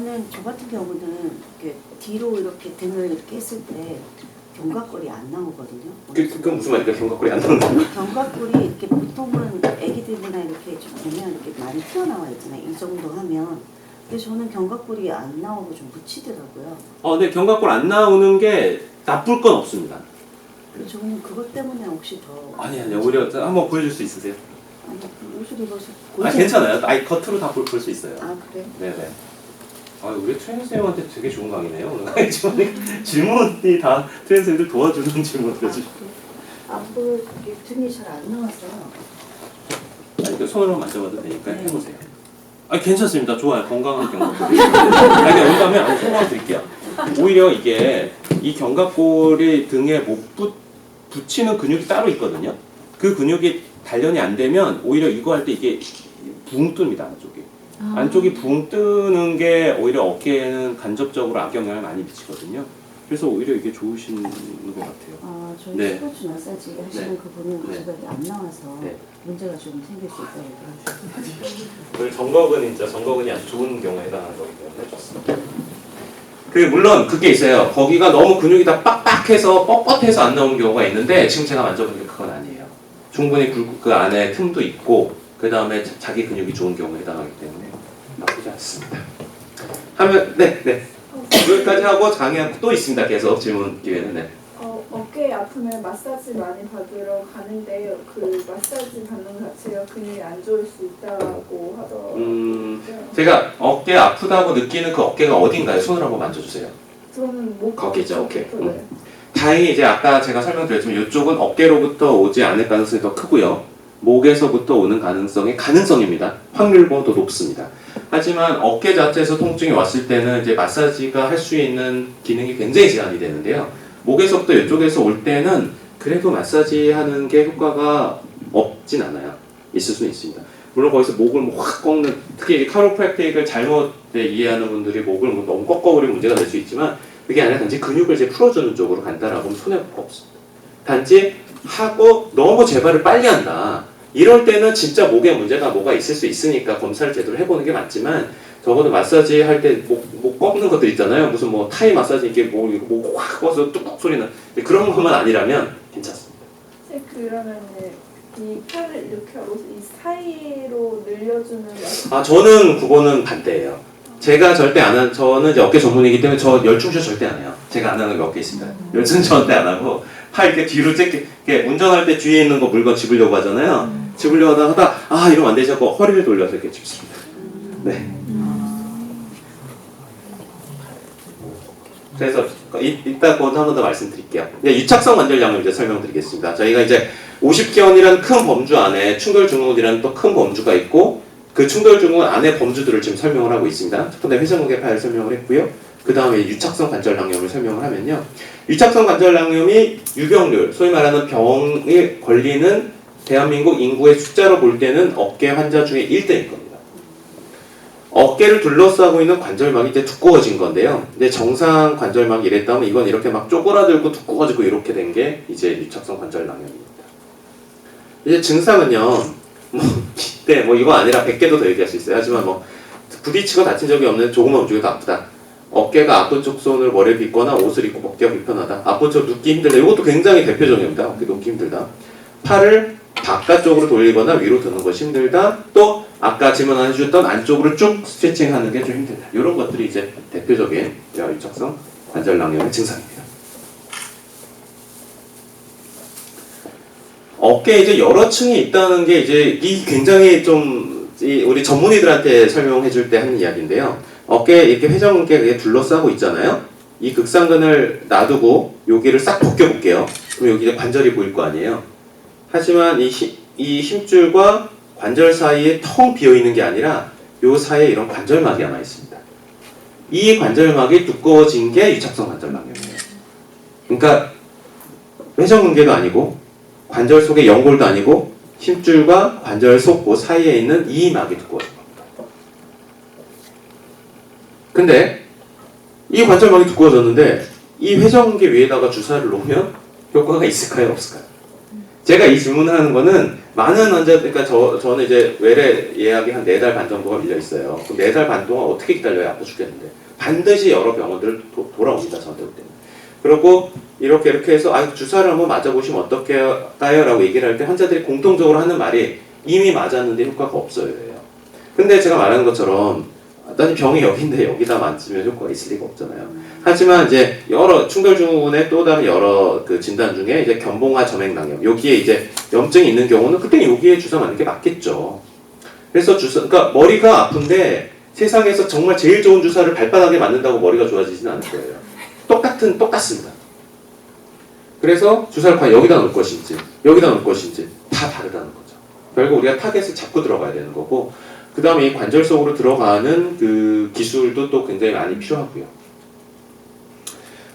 같은 경우는 이렇게 뒤로 이렇게 등을 이렇게 했을 때 견갑골이 안 나오거든요. 그건 무슨 말이에요? 견갑골이 안 나오는 거예요? 견갑골이 이렇게 보통은 애기들이나 이렇게 좀 보면 이렇게 많이 튀어나와 있잖아요. 이 정도 하면. 근데 저는 견갑골이 안 나오고 좀 묻히더라고요. 네, 견갑골 안 나오는 게 나쁠 건 없습니다. 그래서 저는 그것 때문에 혹시 더 아니요. 오히려 한번 보여줄 수 있으세요? 아니 옷을 입어서 괜찮아요. 겉으로 다 볼 수 있어요. 아 그래? 네네. 우리 트레이너 선생님한테 되게 좋은 강의네요. 오늘 질문이 다 트레이너 선생님들 도와주는 질문을 해주시고. 앞으로 이렇게 등이 잘 안 나와서요. 손으로 만져봐도 되니까 네. 해보세요. 괜찮습니다. 좋아요. 건강한 견갑골이. 왜냐면 설명 드릴게요. 오히려 이게 이 견갑골이 등에 못 붙이는 근육이 따로 있거든요. 그 근육이 단련이 안 되면 오히려 이거 할 때 이게 붕 뜹니다. 안쪽이. 안쪽이 붕 뜨는 게 오히려 어깨에는 간접적으로 악영향을 많이 미치거든요. 그래서 오히려 이게 좋으신 것 같아요. 저희 네. 스포츠 마사지 하시는 네. 그분은 네. 그거가 안 나와서 네. 문제가 좀 생길 수 있다고 정거근이 아주 좋은 경우에 해당하는 거기 때문에 좋습니다. 물론 그게 있어요. 거기가 너무 근육이 다 빡빡해서 뻣뻣해서 안 나오는 경우가 있는데 지금 제가 만져보니까 그건 아니에요. 충분히 그 안에 틈도 있고 그 다음에 자기 근육이 좋은 경우에 해당하기 때문에 나쁘지 않습니다. 네. 여기까지 하고 장애학 또 있습니다. 계속 질문 기회는. 네. 어깨 아프면 마사지 많이 받으러 가는데 그 마사지 받는 자체가 근육이 안 좋을 수 있다고 하더라고요. 제가 어깨 아프다고 느끼는 그 어깨가 어딘가요? 손을 한번 만져주세요. 저는 목 거기죠, 오케이. 네. 다행히 이제 아까 제가 설명드렸지만 이쪽은 어깨로부터 오지 않을 가능성이 더 크고요. 목에서부터 오는 가능성입니다. 확률보다 더 높습니다. 하지만 어깨 자체에서 통증이 왔을 때는 이제 마사지가 할 수 있는 기능이 굉장히 제한이 되는데요. 목에서부터 이쪽에서 올 때는 그래도 마사지 하는 게 효과가 없진 않아요. 있을 수는 있습니다. 물론 거기서 목을 확 꺾는, 특히 이제 카로프랙틱을 잘못 이해하는 분들이 목을 너무 꺾어버리면 문제가 될 수 있지만 그게 아니라 단지 근육을 이제 풀어주는 쪽으로 간다라고 하면 손해볼 거 없습니다. 단지 하고 너무 재발을 빨리 한다. 이럴 때는 진짜 목에 문제가 뭐가 있을 수 있으니까 검사를 제대로 해보는 게 맞지만 적어도 마사지 할 때 목 꺾는 것들 있잖아요. 무슨 뭐 타이 마사지 이게 목 확 꺾어서 뚝뚝 소리 나 그런 것만 아니라면 괜찮습니다. 그러면 이 팔을 이렇게 하고 이 사이로 늘려주는 저는 그거는 반대예요. 제가 절대 안 하는, 저는 이제 어깨 전문이기 때문에 저 열충쇼 절대 안 해요. 제가 안 하는 게 어깨 있습니다. 열충 절대 안 하고 팔 이렇게 뒤로 이렇게 운전할 때 뒤에 있는 거 물건 집으려고 하잖아요. 집으려고 하다 이러면 안 되지 하고 허리를 돌려서 이렇게 집습니다. 네. 그래서 이따 곧 한 번 더 말씀드릴게요. 유착성 관절 양을 이제 설명드리겠습니다. 저희가 이제 50견이라는 큰 범주 안에 충돌증후군이라는 또 큰 범주가 있고 그 충돌증후군 안에 범주들을 지금 설명을 하고 있습니다. 첫 번째 회전근개파를 설명을 했고요. 그 다음에 유착성 관절낭염을 설명을 하면요. 유착성 관절낭염이 유병률, 소위 말하는 병에 걸리는 대한민국 인구의 숫자로 볼 때는 어깨 환자 중에 1등일 겁니다. 어깨를 둘러싸고 있는 관절막이 이제 두꺼워진 건데요. 근데 정상 관절막이 이랬다면 이건 이렇게 막 쪼그라들고 두꺼워지고 이렇게 된 게 이제 유착성 관절낭염입니다. 이제 증상은요. 이때 이거 아니라 100개도 더 얘기할 수 있어요. 하지만 부딪히고 다친 적이 없는 조그만 움직여도 아프다. 어깨가 아픈 쪽 손을 머리에 빗거나 옷을 입고 먹기가 불편하다. 아픈 쪽 눕기 힘들다. 이것도 굉장히 대표적입니다. 어깨 눕기 힘들다. 팔을 바깥쪽으로 돌리거나 위로 드는 것이 힘들다. 또 아까 질문 안 해주셨던 안쪽으로 쭉 스트레칭하는 게 좀 힘들다. 이런 것들이 이제 대표적인 유착성 관절낭염의 증상입니다. 어깨에 이제 여러 층이 있다는 게 이제 이 굉장히 좀 우리 전문의들한테 설명해 줄 때 하는 이야기인데요. 어깨에 이렇게 회전근개가 둘러싸고 있잖아요. 이 극상근을 놔두고 여기를 싹 벗겨볼게요. 그럼 여기 이제 관절이 보일 거 아니에요. 하지만 이 힘줄과 관절 사이에 텅 비어 있는 게 아니라 요 사이에 이런 관절막이 남아 있습니다. 이 관절막이 두꺼워진 게 유착성 관절낭염이에요. 그러니까 회전근개도 아니고 관절 속의 연골도 아니고 힘줄과 관절 속 그 사이에 있는 이 막이 두꺼워진 겁니다. 근데 이 관절막이 두꺼워졌는데 이 회전근개 위에다가 주사를 놓으면 효과가 있을까요? 없을까요? 제가 이 질문을 하는 거는 많은 환자, 그러니까 저는 이제 외래 예약이 한 4달 반 정도가 밀려 있어요. 그럼 4달 반 동안 어떻게 기다려야 아파 죽겠는데 반드시 여러 병원들 돌아옵니다. 저한테 올 때는. 그리고 이렇게 해서 주사를 한번 맞아보시면 어떨까요? 라고 얘기를 할 때 환자들이 공통적으로 하는 말이 이미 맞았는데 효과가 없어요. 근데 제가 말하는 것처럼 난 병이 여기인데 여기다 맞으면 효과가 있을 리가 없잖아요. 하지만 이제 여러 충돌증후군의 또 다른 여러 그 진단 중에 이제 견봉화 점액낭염 여기에 이제 염증이 있는 경우는 그때 여기에 주사 맞는 게 맞겠죠. 그래서 그러니까 머리가 아픈데 세상에서 정말 제일 좋은 주사를 발바닥에 맞는다고 머리가 좋아지지는 않을 거예요. 똑같습니다. 그래서 주사를 과연 여기다 놓을 것인지 여기다 놓을 것인지 다 다르다는 거죠. 결국 우리가 타겟을 잡고 들어가야 되는 거고 그 다음에 이 관절 속으로 들어가는 그 기술도 또 굉장히 많이 필요하고요.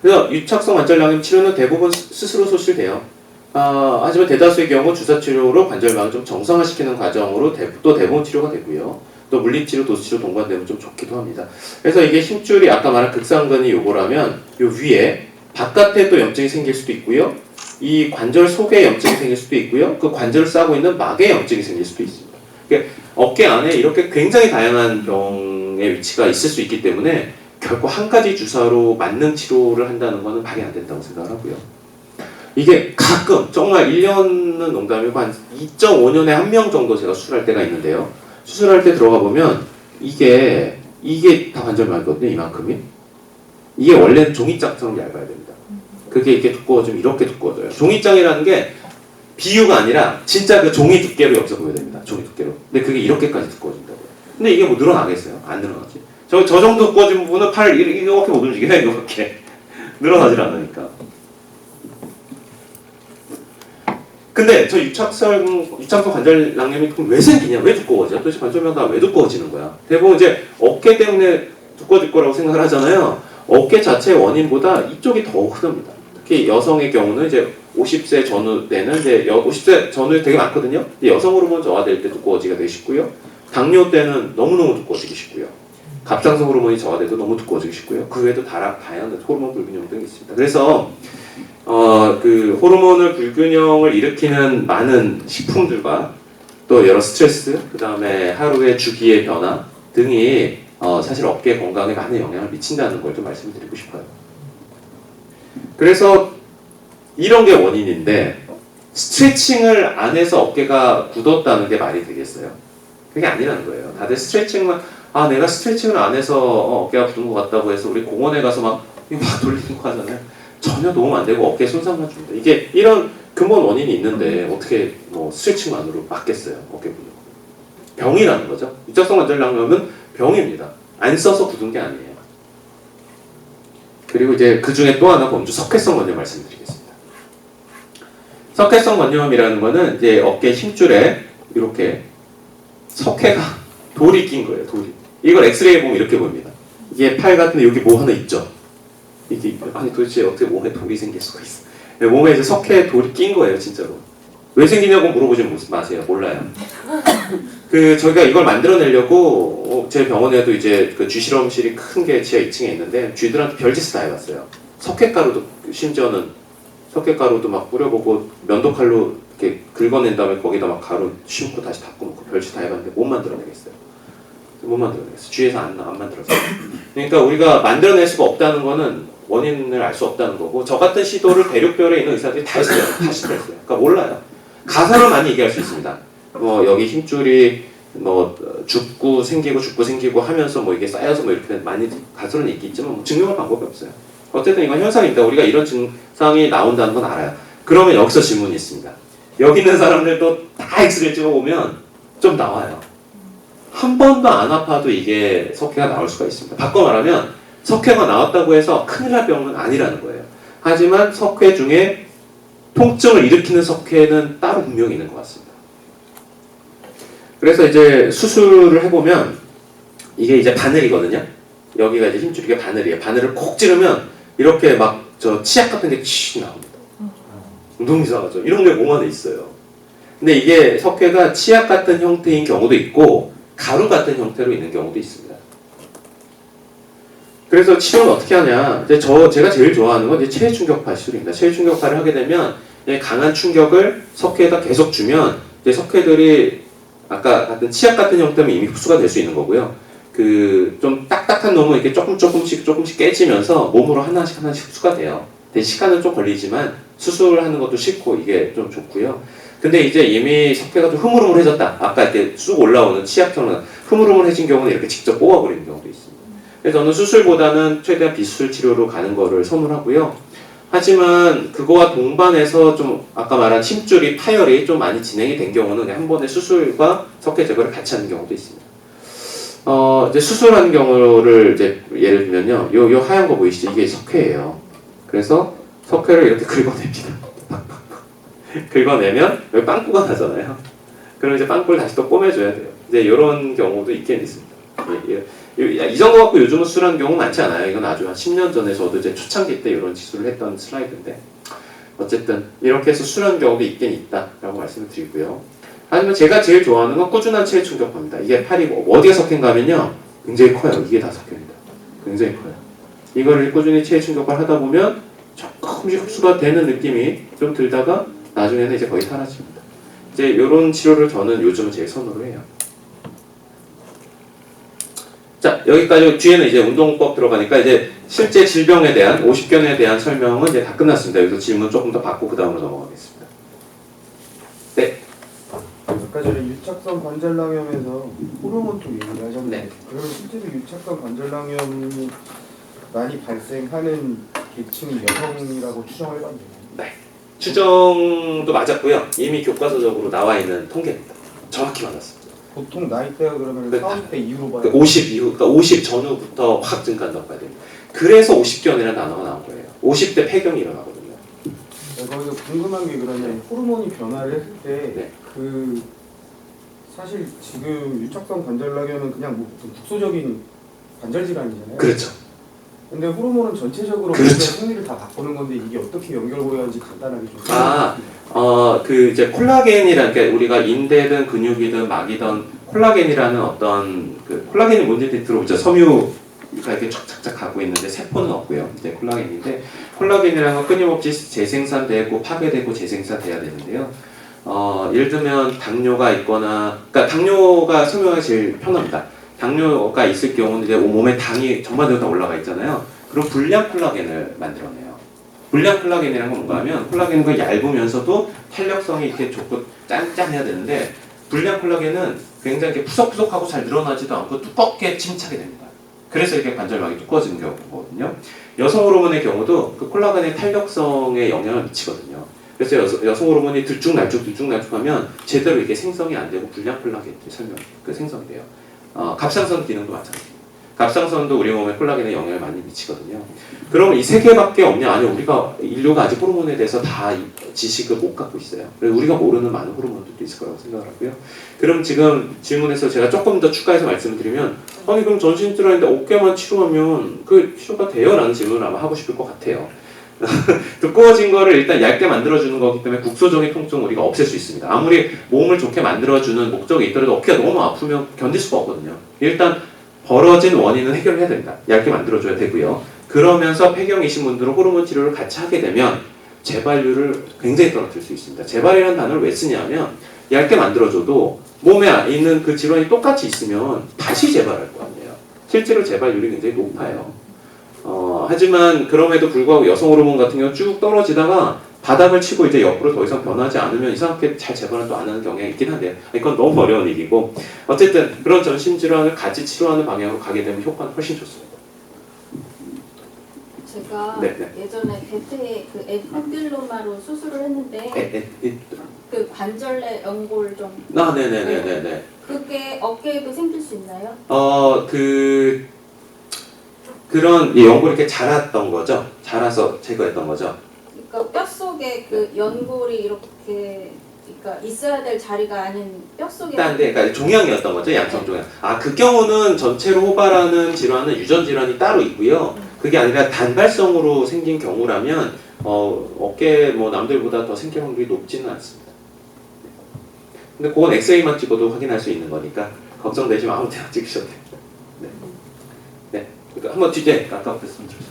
그래서 유착성 관절낭염 치료는 대부분 스스로 소실돼요. 하지만 대다수의 경우 주사치료로 관절막을 좀 정상화시키는 과정으로 또 대부분 치료가 되고요. 또 물리치료, 도수치료 동반되면 좀 좋기도 합니다. 그래서 이게 힘줄이 아까 말한 극상근이 요거라면 요 위에 바깥에 또 염증이 생길 수도 있고요. 이 관절 속에 염증이 생길 수도 있고요. 그 관절을 싸고 있는 막에 염증이 생길 수도 있습니다. 그러니까 어깨 안에 이렇게 굉장히 다양한 병의 위치가 있을 수 있기 때문에 결코 한 가지 주사로 만능 치료를 한다는 것은 말이 안 된다고 생각을 하고요. 이게 가끔 정말 1년은 농담이고 한 2.5년에 1명 정도 제가 수술할 때가 있는데요. 수술할 때 들어가 보면 이게 다 관절막이거든요. 이만큼이. 이게 원래는 종이짝처럼 얇아야 됩니다. 그게 이렇게 두꺼워지면 이렇게 두꺼워져요. 종이장이라는 게 비유가 아니라 진짜 그 종이 두께로 여기서 보여야 됩니다. 종이 두께로. 근데 그게 이렇게까지 두꺼워진다고요. 근데 이게 뭐 늘어나겠어요? 안 늘어나지. 저 정도 두꺼워진 부분은 팔 이렇게 못 움직여요. 이렇게 늘어나질 않으니까. 근데 저 유착성 관절낭염이 그럼 왜 생기냐? 왜 두꺼워져? 도대체 관절마다 왜 두꺼워지는 거야? 대부분 이제 어깨 때문에 두꺼워질 거라고 생각을 하잖아요. 어깨 자체의 원인보다 이쪽이 더 흔합니다. 특히 여성의 경우는 이제 50세 전후 때는 이제 50세 전후에 되게 많거든요. 여성 호르몬 저하될 때 두꺼워지기가 되게 쉽고요. 당뇨 때는 너무너무 두꺼워지기 쉽고요. 갑상선 호르몬이 저하돼도 너무 두꺼워지기 쉽고요. 그 외에도 다양한 호르몬 불균형 등이 있습니다. 그래서 그 호르몬을 불균형을 일으키는 많은 식품들과 또 여러 스트레스, 그 다음에 하루의 주기의 변화 등이 사실 어깨 건강에 많은 영향을 미친다는 걸 좀 말씀드리고 싶어요. 그래서 이런 게 원인인데 스트레칭을 안 해서 어깨가 굳었다는 게 말이 되겠어요? 그게 아니라는 거예요. 다들 스트레칭만 내가 스트레칭을 안 해서 어깨가 굳은 것 같다고 해서 우리 공원에 가서 막 돌리는 거 하잖아요. 전혀 도움 안 되고 어깨에 손상만 줍니다. 이게 이런 근본 원인이 있는데 어떻게 뭐 스트레칭만으로 막겠어요? 어깨 굳는 거. 병이라는 거죠. 유착성 관절낭염은 병입니다. 안 써서 굳은 게 아니에요. 그리고 이제 그 중에 또 하나 범주 석회성 관염 말씀드리겠습니다. 석회성 관염이라는 거는 이제 어깨 힘줄에 이렇게 석회가 돌이 낀 거예요. 돌이. 이걸 엑스레이 보면 이렇게 보입니다. 이게 팔 같은데 여기 뭐 하나 있죠. 이게 아니 도대체 어떻게 몸에 돌이 생길 수가 있어? 몸에 이제 석회 돌이 낀 거예요, 진짜로. 왜 생기냐고 물어보지 마세요. 몰라요. 저희가 이걸 만들어내려고 제 병원에도 이제 그 쥐 실험실이 큰 게 지하 2층에 있는데 쥐들한테 별짓을 다 해봤어요. 석회가루도 심지어는 석회가루도 막 뿌려보고 면도칼로 이렇게 긁어낸 다음에 거기다 막 가루 심고 다시 닦고 놓고 별짓 다 해봤는데 못 만들어내겠어요. 못 만들어내겠어요. 쥐에서 안 만들어져요. 그러니까 우리가 만들어낼 수가 없다는 거는 원인을 알 수 없다는 거고 저 같은 시도를 대륙별에 있는 의사들이 다 했어요. 다 시도했어요. 그러니까 몰라요. 가설은 많이 얘기할 수 있습니다. 뭐 여기 힘줄이 뭐 죽고 생기고 하면서 뭐 이게 쌓여서 뭐 이렇게 많이 가설은 있겠지만 뭐 증명할 방법이 없어요. 어쨌든 이건 현상이니까 우리가 이런 증상이 나온다는 건 알아요. 그러면 여기서 질문이 있습니다. 여기 있는 사람들도 다 엑스레이 찍어보면 좀 나와요. 한 번도 안 아파도 이게 석회가 나올 수가 있습니다. 바꿔 말하면 석회가 나왔다고 해서 큰일 날 병은 아니라는 거예요. 하지만 석회 중에 통증을 일으키는 석회는 따로 분명히 있는 것 같습니다. 그래서 이제 수술을 해보면 이게 이제 바늘이거든요. 여기가 이제 힘줄이 이게 바늘이에요. 바늘을 콕 찌르면 이렇게 막 저 치약 같은 게 치 나옵니다. 너무 이상하죠. 이런 게 몸 안에 있어요. 근데 이게 석회가 치약 같은 형태인 경우도 있고 가루 같은 형태로 있는 경우도 있습니다. 그래서 치료는 어떻게 하냐? 이제 제가 제일 좋아하는 건 이제 체외 충격파 시술입니다. 체외 충격파를 하게 되면 강한 충격을 석회에다 계속 주면 이제 석회들이 아까 같은 치약 같은 형태면 이미 흡수가 될 수 있는 거고요. 좀 딱딱한 놈은 이렇게 조금씩 깨지면서 몸으로 하나씩 흡수가 돼요. 시간은 좀 걸리지만 수술하는 것도 쉽고 이게 좀 좋고요. 근데 이제 이미 석회가 좀 흐물흐물해졌다. 아까 이렇게 쑥 올라오는 치약처럼 흐물흐물해진 경우는 이렇게 직접 뽑아버리는 경우도 있습니다. 그래서 저는 수술보다는 최대한 비수술 치료로 가는 거를 선호하고요. 하지만 그거와 동반해서 좀 아까 말한 힘줄이 파열이 좀 많이 진행이 된 경우는 한 번에 수술과 석회 제거를 같이 하는 경우도 있습니다. 이제 수술하는 경우를 이제 예를 들면요, 요 하얀 거 보이시죠? 이게 석회예요. 그래서 석회를 이렇게 긁어냅니다. 긁어내면 여기 빵꾸가 나잖아요. 그럼 이제 빵꾸를 다시 또 꿰매줘야 돼요. 이제 이런 경우도 있긴 있습니다. 이 정도 갖고 요즘은 수술하는 경우 많지 않아요. 이건 아주 한 10년 전에 저도 이제 초창기 때 이런 기술을 했던 슬라이드인데 어쨌든 이렇게 해서 수술하는 경우도 있긴 있다라고 말씀을 드리고요. 하지만 제가 제일 좋아하는 건 꾸준한 체외 충격파입니다. 이게 팔이 어디가 석회인가 하면요, 굉장히 커요. 이게 다 석회입니다. 굉장히 커요. 이거를 꾸준히 체외 충격파를 하다 보면 조금씩 흡수가 되는 느낌이 좀 들다가 나중에는 이제 거의 사라집니다. 이제 이런 치료를 저는 요즘은 제일 선호를 해요. 자, 여기까지 뒤에는 이제 운동법 들어가니까 이제 실제 질병에 대한 50견에 대한 설명은 이제 다 끝났습니다. 여기서 질문 조금 더 받고 그 다음으로 넘어가겠습니다. 네. 아까 전에 유착성 관절낭염에서 호르몬 쪽 얘기를 하셨는데 네. 그러면 실제로 유착성 관절낭염이 많이 발생하는 계층이 여성이라고 추정을 해봤네요. 추정도 맞았고요. 이미 교과서적으로 나와 있는 통계입니다. 정확히 맞았습니다. 보통 나이대가 그러면 네. 40대 이후로 봐요. 그 50 이후, 그러니까 50 전후부터 확 증가한다고 봐야 됩니다. 그래서 50견이라는 단어가 나온 거예요. 50대 폐경이 일어나거든요. 거기서 궁금한 게 그러면 호르몬이 변화를 했을 때 그 사실 지금 유착성 관절락염은 그냥 뭐 국소적인 관절 질환이잖아요. 그렇죠. 근데 호르몬은 전체적으로 그렇죠. 모든 생리를 다 바꾸는 건데 이게 어떻게 연결고리하는지 간단하게 좀. 그 이제 콜라겐이라는 게 우리가 인대든 근육이든 막이든 콜라겐이라는 어떤 그 콜라겐이 뭔지 들어보죠. 섬유가 이렇게 쫙쫙쫙 가고 있는데 세포는 없고요. 이제 콜라겐인데 콜라겐이라는 건 끊임없이 재생산되고 파괴되고 재생산돼야 되는데요. 예를 들면 당뇨가 있거나, 그러니까 당뇨가 설명하기 제일 편합니다. 당뇨가 있을 경우는 이제 몸에 당이 전반적으로 다 올라가 있잖아요. 그럼 불량 콜라겐을 만들어내요. 불량 콜라겐이라는 건 뭔가 하면 콜라겐은 얇으면서도 탄력성이 이렇게 좋고 짠짠해야 되는데 불량 콜라겐은 굉장히 이렇게 푸석푸석하고 잘 늘어나지도 않고 두껍게 침착이 됩니다. 그래서 이렇게 관절막이 두꺼워지는 경우거든요. 여성 호르몬의 경우도 그 콜라겐의 탄력성에 영향을 미치거든요. 그래서 여성 호르몬이 들쭉날쭉하면 제대로 이게 생성이 안 되고 불량 콜라겐이 생성이 돼요. 갑상선 기능도 마찬가지입니다. 갑상선도 우리 몸에 콜라겐에 영향을 많이 미치거든요. 그럼 이 세 개밖에 없냐? 아니, 우리가 인류가 아직 호르몬에 대해서 다 지식을 못 갖고 있어요. 그래서 우리가 모르는 많은 호르몬들도 있을 거라고 생각을 하고요. 그럼 지금 질문에서 제가 조금 더 추가해서 말씀을 드리면, 아니 그럼 전신질환인데 어깨만 치료하면 그 치료가 돼요? 라는 질문을 아마 하고 싶을 것 같아요. 두꺼워진 거를 일단 얇게 만들어주는 거기 때문에 국소적인 통증을 우리가 없앨 수 있습니다. 아무리 몸을 좋게 만들어주는 목적이 있더라도 어깨가 너무 아프면 견딜 수가 없거든요. 일단 벌어진 원인은 해결해야 됩니다. 얇게 만들어줘야 되고요. 그러면서 폐경이신 분들은 호르몬 치료를 같이 하게 되면 재발률을 굉장히 떨어뜨릴 수 있습니다. 재발이라는 단어를 왜 쓰냐면 얇게 만들어줘도 몸에 있는 그 질환이 똑같이 있으면 다시 재발할 거 아니에요. 실제로 재발률이 굉장히 높아요. 하지만 그럼에도 불구하고 여성 호르몬 같은 경우 쭉 떨어지다가 바닥을 치고 이제 옆으로 더 이상 변하지 않으면 이상하게 잘 재발을 또 안 하는 경향이 있긴 한데요. 이건 너무 어려운 일이고 어쨌든 그런 전신질환을 같이 치료하는 방향으로 가게 되면 효과는 훨씬 좋습니다. 제가 네네. 예전에 대퇴 그 에필로마로 수술을 했는데 그 관절내 연골 좀 네네네네네. 그게 어깨에도 생길 수 있나요? 그런 연골이 이렇게 자랐던 거죠. 자라서 제거했던 거죠. 그러니까 뼈 속에 그 연골이 이렇게 그러니까 있어야 될 자리가 아닌 뼈 속에. 그러니까 종양이었던 거죠. 양성 종양. 그 경우는 전체로 호발하는 질환은 유전 질환이 따로 있고요. 그게 아니라 단발성으로 생긴 경우라면 어깨 뭐 남들보다 더 생길 확률이 높지는 않습니다. 근데 그건 엑스레이만 찍어도 확인할 수 있는 거니까 걱정되시면 아무 데나 찍으셔도 돼요. 네. 그러니까 한번 뒤에 아까 말씀드렸죠.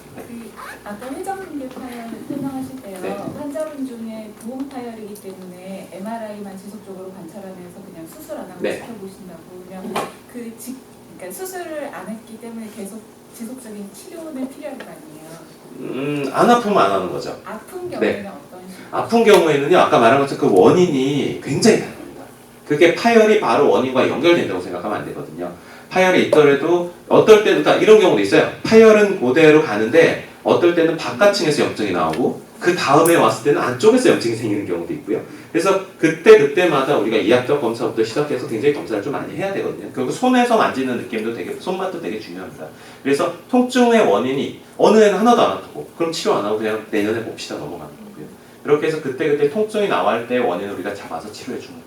아까 회전근개 파열 설명하실 때요. 네. 환자분 중에 부분 파열이기 때문에 MRI만 지속적으로 관찰하면서 그냥 수술 안 하고 네. 지켜보신다고. 그냥 그러니까 수술을 안 했기 때문에 계속 지속적인 치료는 필요할 거 아니에요. 안 아프면 안 하는 거죠. 아픈 경우에는 네. 어떤 식으로? 아픈 경우에는요, 아까 말한 것처럼 그 원인이 굉장히 다릅니다. 그게 파열이 바로 원인과 연결된다고 생각하면 안 되거든요. 파열이 있더라도 어떨 때는 그러니까 이런 경우도 있어요. 파열은 그대로 가는데 어떨 때는 바깥층에서 염증이 나오고 그 다음에 왔을 때는 안쪽에서 염증이 생기는 경우도 있고요. 그래서 그때마다 우리가 이학적 검사부터 시작해서 굉장히 검사를 좀 많이 해야 되거든요. 그리고 손에서 만지는 느낌도 되게, 손맛도 되게 중요합니다. 그래서 통증의 원인이 어느 애는 하나도 안 아프고 그럼 치료 안 하고 그냥 내년에 봅시다 넘어가는 거고요. 이렇게 해서 그때 통증이 나올 때 원인을 우리가 잡아서 치료해 주면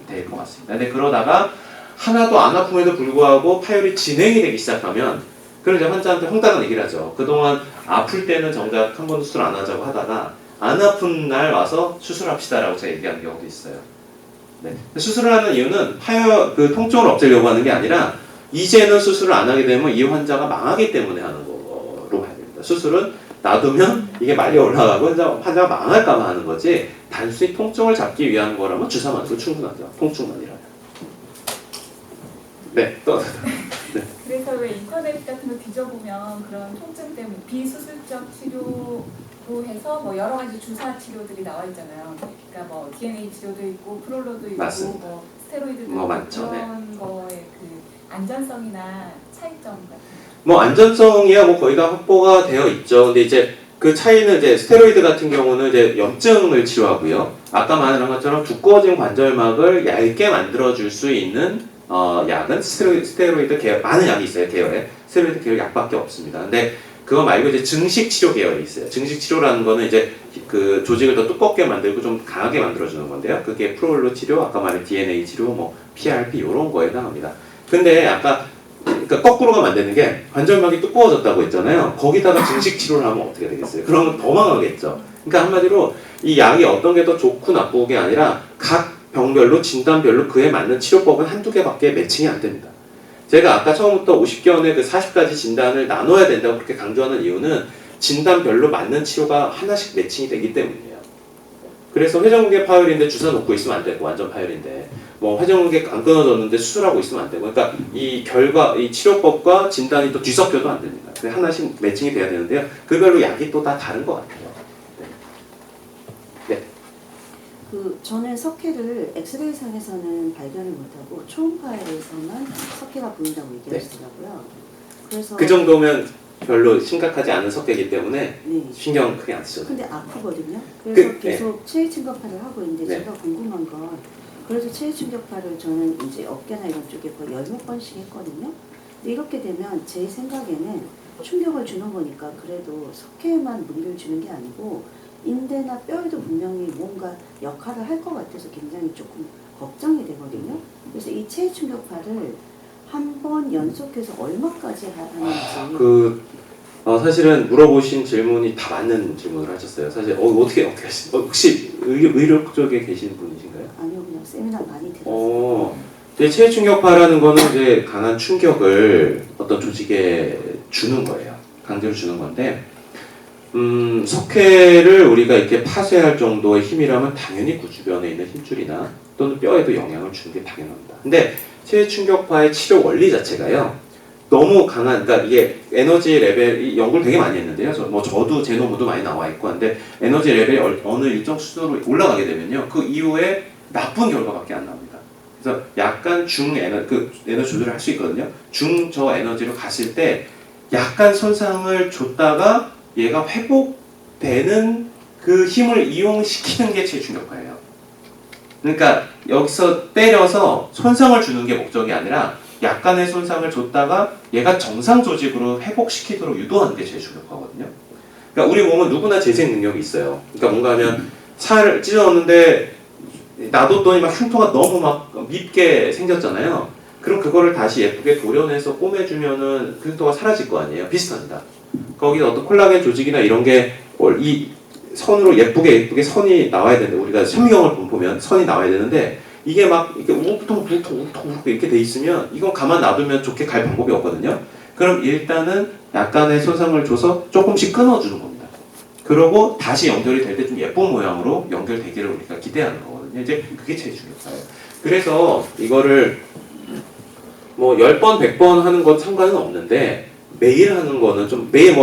될 것 같습니다. 근데 그러다가 하나도 안 아픔에도 불구하고 파열이 진행이 되기 시작하면 그럼 이제 환자한테 황당한 얘기를 하죠. 그동안 아플 때는 정작 한 번도 수술 안 하자고 하다가 안 아픈 날 와서 수술합시다라고 제가 얘기하는 경우도 있어요. 네. 수술을 하는 이유는 그 통증을 없애려고 하는 게 아니라 이제는 수술을 안 하게 되면 이 환자가 망하기 때문에 하는 거로 봐야 됩니다. 수술은 놔두면 이게 말려 올라가고 환자가 망할까 봐 하는 거지 단순히 통증을 잡기 위한 거라면 주사만 해도 충분하죠. 통증만이라면. 네, 또. 네. 그래서 왜 인터넷 같은 거 뒤져보면 그런 통증 때문에 비수술적 치료로 해서 뭐 여러 가지 주사 치료들이 나와 있잖아요. 그러니까 뭐 DNA 치료도 있고 프롤로도 있고 맞습니다. 뭐 스테로이드도 있고 많죠. 그런 거의 그 안전성이나 차이점 같은 거. 뭐 안전성이야 뭐 거의 다 확보가 되어 있죠. 근데 이제 그 차이는 이제 스테로이드 같은 경우는 이제 염증을 치료하고요. 아까 말한 것처럼 두꺼워진 관절막을 얇게 만들어줄 수 있는 약은 스테로이드 계열, 많은 약이 있어요, 계열에. 스테로이드 계열 약밖에 없습니다. 근데 그거 말고 이제 증식 치료 계열이 있어요. 증식 치료라는 거는 이제 그 조직을 더 두껍게 만들고 좀 강하게 만들어주는 건데요. 그게 프로롤로 치료, 아까 말한 DNA 치료, 뭐 PRP 이런 거에 해당합니다. 근데 아까 그러니까 거꾸로 가면 안 되는 게 관절막이 두꺼워졌다고 했잖아요. 거기다가 증식 치료를 하면 어떻게 되겠어요? 그러면 더 망하겠죠. 그러니까 한마디로 이 약이 어떤 게 더 좋고 나쁘게 아니라 각 병별로 진단별로 그에 맞는 치료법은 한두 개밖에 매칭이 안 됩니다. 제가 아까 처음부터 50견의 그 40가지 진단을 나눠야 된다고 그렇게 강조하는 이유는 진단별로 맞는 치료가 하나씩 매칭이 되기 때문이에요. 그래서 회전근개 파열인데 주사 놓고 있으면 안 되고 완전 파열인데 뭐 회전근개 안 끊어졌는데 수술하고 있으면 안 되고 그러니까 이 결과, 이 치료법과 진단이 또 뒤섞여도 안 됩니다. 그래서 하나씩 매칭이 돼야 되는데요. 그별로 약이 또 다 다른 것 같아요. 네. 저는 석회를 엑스레이 상에서는 발견을 못하고 초음파에서만 석회가 보인다고 얘기하시더라고요. 그래서 그 정도면 별로 심각하지 않은 석회이기 때문에 네. 신경 크게 안 쓰셔도 근데 아프거든요. 그래서 네. 계속 체외 충격파를 하고 있는데 네. 제가 궁금한 건 그래서 체외 충격파를 저는 이제 어깨나 이런 쪽에 거의 10번씩 했거든요. 근데 이렇게 되면 제 생각에는 충격을 주는 거니까 그래도 석회에만 무리를 주는 게 아니고 인대나 뼈에도 분명히 뭔가 역할을 할 것 같아서 굉장히 조금 걱정이 되거든요. 그래서 이 체외 충격파를 한 번 연속해서 얼마까지 하는지 사실은 물어보신 질문이 다 맞는 질문을 하셨어요. 사실 어떻게 하시? 혹시 의료 쪽에 계신 분이신가요? 아니요, 그냥 세미나 많이 들었어요. 이제 체외 충격파라는 거는 이제 강한 충격을 어떤 조직에 주는 거예요. 강제로 주는 건데, 석회를 우리가 이렇게 파쇄할 정도의 힘이라면 당연히 그 주변에 있는 힘줄이나 또는 뼈에도 영향을 주는 게 당연합니다. 근데 체외 충격파의 치료 원리 자체가요. 너무 강한, 그러니까 이게 에너지 레벨, 연구를 되게 많이 했는데요. 저도 제 논문도 많이 나와 있고 한데 에너지 레벨이 어느 일정 수준으로 올라가게 되면요. 그 이후에 나쁜 결과밖에 안 나옵니다. 그래서 약간 에너지 조절을 할 수 있거든요. 중저 에너지로 갔을 때 약간 손상을 줬다가 얘가 회복되는 그 힘을 이용시키는 게 체외 충격파예요. 그러니까 여기서 때려서 손상을 주는 게 목적이 아니라 약간의 손상을 줬다가 얘가 정상 조직으로 회복시키도록 유도하는 게 체외 충격파거든요. 그러니까 우리 몸은 누구나 재생 능력이 있어요. 그러니까 뭔가 하면 살을 찢어놨는데 놔뒀더니 막 흉터가 너무 막 밉게 생겼잖아요. 그럼 그거를 다시 예쁘게 도려내서 꼬매주면은 그 흉터가 사라질 거 아니에요. 비슷합니다. 거기에 어떤 콜라겐 조직이나 이런 게 이 선으로 예쁘게 선이 나와야 되는데 우리가 현미경을 보면 선이 나와야 되는데 이게 막 이렇게 우퉁 이렇게 돼 있으면 이건 가만 놔두면 좋게 갈 방법이 없거든요. 그럼 일단은 약간의 손상을 줘서 조금씩 끊어주는 겁니다. 그러고 다시 연결이 될 때 좀 예쁜 모양으로 연결되기를 우리가 기대하는 거거든요. 이제 그게 제일 중요해요. 그래서 이거를 뭐 10번, 100번 하는 건 상관은 없는데 매일 하는 거는 좀 매일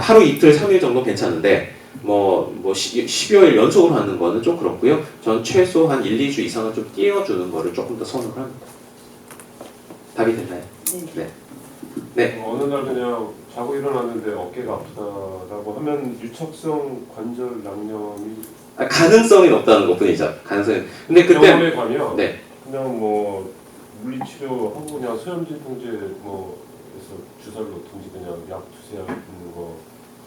하루 이틀 3일 정도 괜찮은데 10여일 연속으로 하는 거는 좀 그렇고요. 전 최소 한 1, 2주 이상은 좀 띄워주는 거를 조금 더 선호를 합니다. 답이 됐나요? 네. 네. 어느 날 그냥 자고 일어났는데 어깨가 아프다라고 하면 유착성 관절 낭염이 가능성이 높다는 것뿐이죠. 가능성이. 근데 그때 병원에 가면 네. 그냥 물리치료하고 그냥 소염진 통제 해서 주사를 놓든지 그냥 약 주세요 있는 거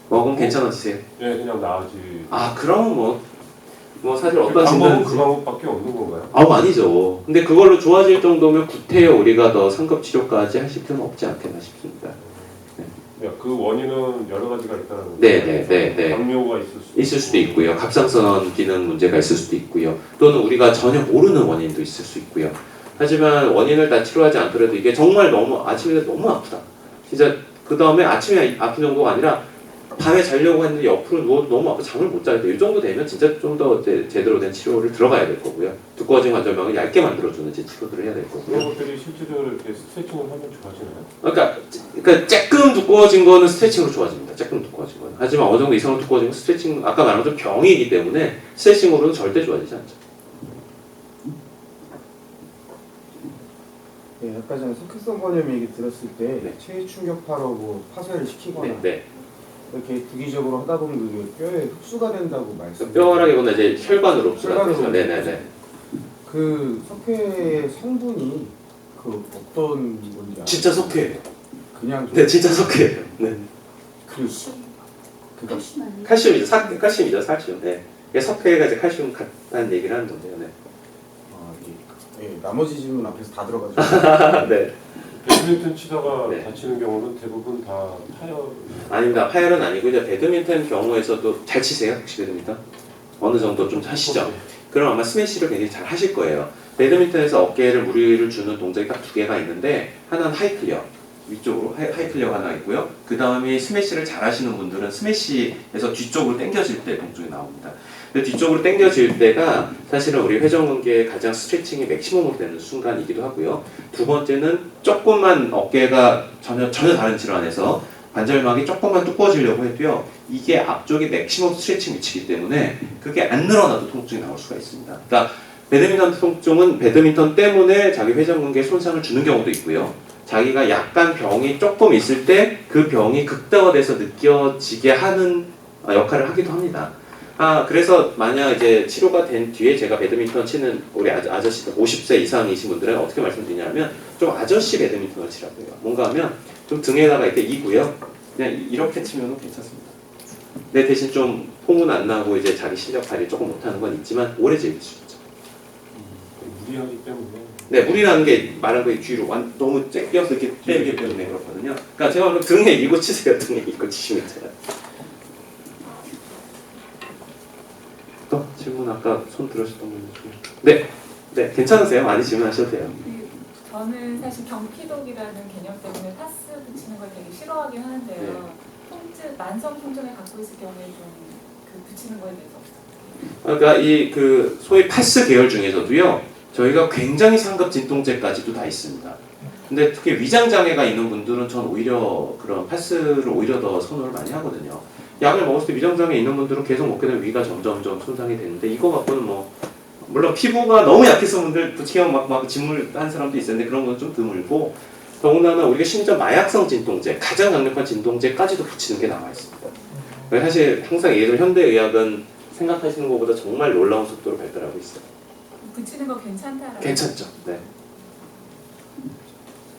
먹으면 괜찮아지세요? 네, 그냥 나아지. 그러면 사실 어떤 방법은 그 방법밖에 없는 건가요? 아니죠. 근데 그걸로 좋아질 정도면 구태여 우리가 더 상급 치료까지 하실 필요는 없지 않겠나 싶습니다. 그 원인은 여러 가지가 있다는 거죠. 네. 당뇨가 있을 수도 있고요. 갑상선 기능 문제가 있을 수도 있고요. 또는 우리가 전혀 모르는 원인도 있을 수 있고요. 하지만 원인을 다 치료하지 않더라도 이게 정말 아침에 너무 아프다. 진짜 그 다음에 아침에 아픈 정도가 아니라 밤에 자려고 했는데 옆으로 누워도 너무 아파 잠을 못 자겠다. 이 정도 되면 진짜 좀 더 제대로 된 치료를 들어가야 될 거고요. 두꺼워진 관절막을 얇게 만들어주는 치료들을 해야 될 거고요. 그런 것들이 실제로 이렇게 스트레칭을 하면 좋아지나요? 그러니까 조금 두꺼워진 거는 스트레칭으로 좋아집니다. 조금 두꺼워진 거는. 하지만 어느 정도 이상으로 두꺼워진 건 스트레칭, 아까 말한 것처럼 병이기 때문에 스트레칭으로는 절대 좋아지지 않죠. 네, 아까 전에 석회성 관염 얘기 들었을 때 네. 체외 충격파로 파쇄를 시키거나 네. 이렇게 주기적으로 하다 보면 그게 뼈에 흡수가 된다고 말씀. 뼈라기보다 이제 혈관으로 혈관으로. 흡수가 네네네. 그 석회의 성분이 그 어떤 건지 아세요? 진짜 석회예요. 그냥 좀 네, 진짜 석회예요. 네. 그 칼슘이죠. 칼슘이죠. 칼슘. 네. 이게 석회가 이제 칼슘 같다는 얘기를 하는 건데요. 네. 아, 예, 나머지 질문 앞에서 다 들어가지고. 네. 배드민턴 치다가 네. 다치는 경우는 대부분 다 파열. 아닙니다. 파열은 아니고 이제 배드민턴 경우에서도 잘 치세요? 혹시 배드민턴? 어느 정도 좀 하시죠? 그럼 아마 스매시를 굉장히 잘 하실 거예요. 배드민턴에서 어깨를 무리를 주는 동작이 딱 두 개가 있는데 하나는 하이클리어 위쪽으로 하이클리어가 하나 있고요. 그 다음에 스매시를 잘 하시는 분들은 스매시에서 뒤쪽으로 당겨질 때 동작이 나옵니다. 근데 뒤쪽으로 당겨질 때가 사실은 우리 회전근개의 가장 스트레칭이 맥시멈으로 되는 순간이기도 하고요. 두 번째는 조금만 어깨가 전혀 다른 질환에서 관절막이 조금만 두꺼워지려고 해도요. 이게 앞쪽이 맥시멈 스트레칭 위치이기 때문에 그게 안 늘어나도 통증이 나올 수가 있습니다. 그러니까 배드민턴 통증은 배드민턴 때문에 자기 회전근개에 손상을 주는 경우도 있고요. 자기가 약간 병이 조금 있을 때 그 병이 극대화돼서 느껴지게 하는 역할을 하기도 합니다. 그래서 만약 이제 치료가 된 뒤에 제가 배드민턴 치는 우리 아저씨들 50세 이상이신 분들은 어떻게 말씀드리냐면 좀 아저씨 배드민턴을 치라고 해요. 뭔가 하면 좀 등에다가 이렇게 이고요. 그냥 이렇게 치면 괜찮습니다. 내 대신 좀 폼은 안 나고 이제 자기 실력 발휘 조금 못하는 건 있지만 오래 즐길 수 있죠. 무리하기 때문에. 네, 무리라는 게 말한 거에 뒤로 너무 쬐껴서 이렇게 빼기 때문에 그렇거든요. 그러니까 제가 오늘 등에 이고 치세요. 등에 이고 치시면 돼요. 또 질문 아까 손 들으셨던 분 중에. 네, 네, 괜찮으세요? 많이 질문하셔도 돼요. 저는 사실 경피독이라는 개념 때문에 파스 붙이는 걸 되게 싫어하긴 하는데요. 네. 통증, 만성 통증을 갖고 있을 경우에 좀 그 붙이는 거에 대해서 없어요. 그러니까 이 그 소위 파스 계열 중에서도요. 저희가 굉장히 상급 진통제까지도 다 있습니다. 근데 특히 위장 장애가 있는 분들은 전 오히려 그런 파스를 오히려 더 선호를 많이 하거든요. 약을 먹었을 때 위장 장애 있는 분들은 계속 먹게 되면 위가 점점점 손상이 되는데 이거 갖고는 뭐 물론 피부가 너무 약해서 분들 붙이면 막 진물한 사람도 있었는데 그런 건 좀 드물고 더군다나 우리가 심지어 마약성 진통제, 가장 강력한 진통제까지도 붙이는 게 나와 있습니다. 사실 항상 예전 현대의학은 생각하시는 것보다 정말 놀라운 속도로 발달하고 있어요. 붙이는 거 괜찮다라고. 괜찮죠. 네.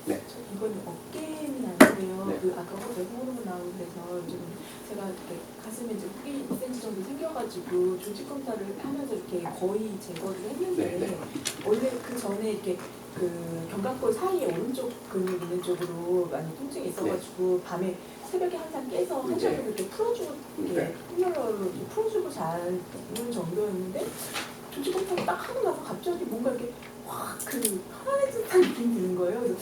네. 이건 어깨는 아닌데요. 네. 그 아까 호르몬 나오고 그래서 지금 제가 이렇게 가슴에 이제 뿔이 2cm 정도 생겨가지고 조직 검사를 하면서 이렇게 거의 제거를 했는데 네, 네. 원래 그 전에 이렇게 그 견갑골 사이에 오른쪽 근육 있는 쪽으로 많이 통증이 있어가지고 밤에 새벽에 항상 깨서 한쪽으로 이렇게 풀어주고 이렇게 통렬로 이렇게 풀어주고 자는 정도였는데 조직 검사를 딱 하고 나서 갑자기 뭔가 이렇게 확 그 편안해진 듯한 느낌이 드는 거예요. 그래서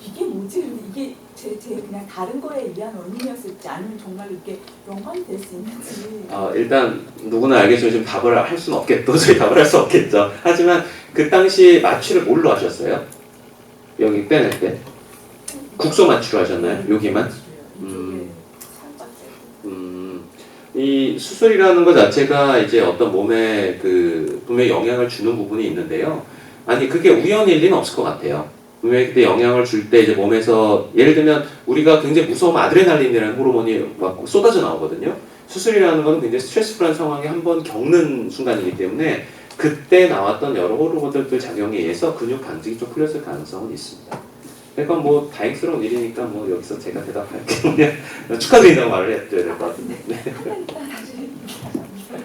이게 뭐지? 근데 이게 제 그냥 다른 거에 의한 원인이었을지 아니면 정말 이렇게 연관이 될 수 있는지. 일단 누구나 알겠지만 지금 답을 할 수는 없겠죠. 도저히 답을 할 수 없겠죠. 하지만 그 당시 마취를 뭘로 하셨어요? 여기 빼낼 때? 국소 마취로 하셨나요? 여기만? 이 수술이라는 것 자체가 이제 어떤 몸에 그 분명히 영향을 주는 부분이 있는데요. 아니 그게 우연일 리는 없을 것 같아요. 분명히 그때 영향을 줄 때 이제 몸에서 예를 들면 우리가 굉장히 무서우면 아드레날린이라는 호르몬이 막 쏟아져 나오거든요. 수술이라는 것은 굉장히 스트레스풀한 상황에 한번 겪는 순간이기 때문에 그때 나왔던 여러 호르몬들 작용에 의해서 근육 강직이 좀 풀렸을 가능성은 있습니다. 그러니까 뭐 다행스러운 일이니까 뭐 여기서 제가 대답할게요. 그냥 축하드린다고 말을 해드려야 될 것 같은데. 네.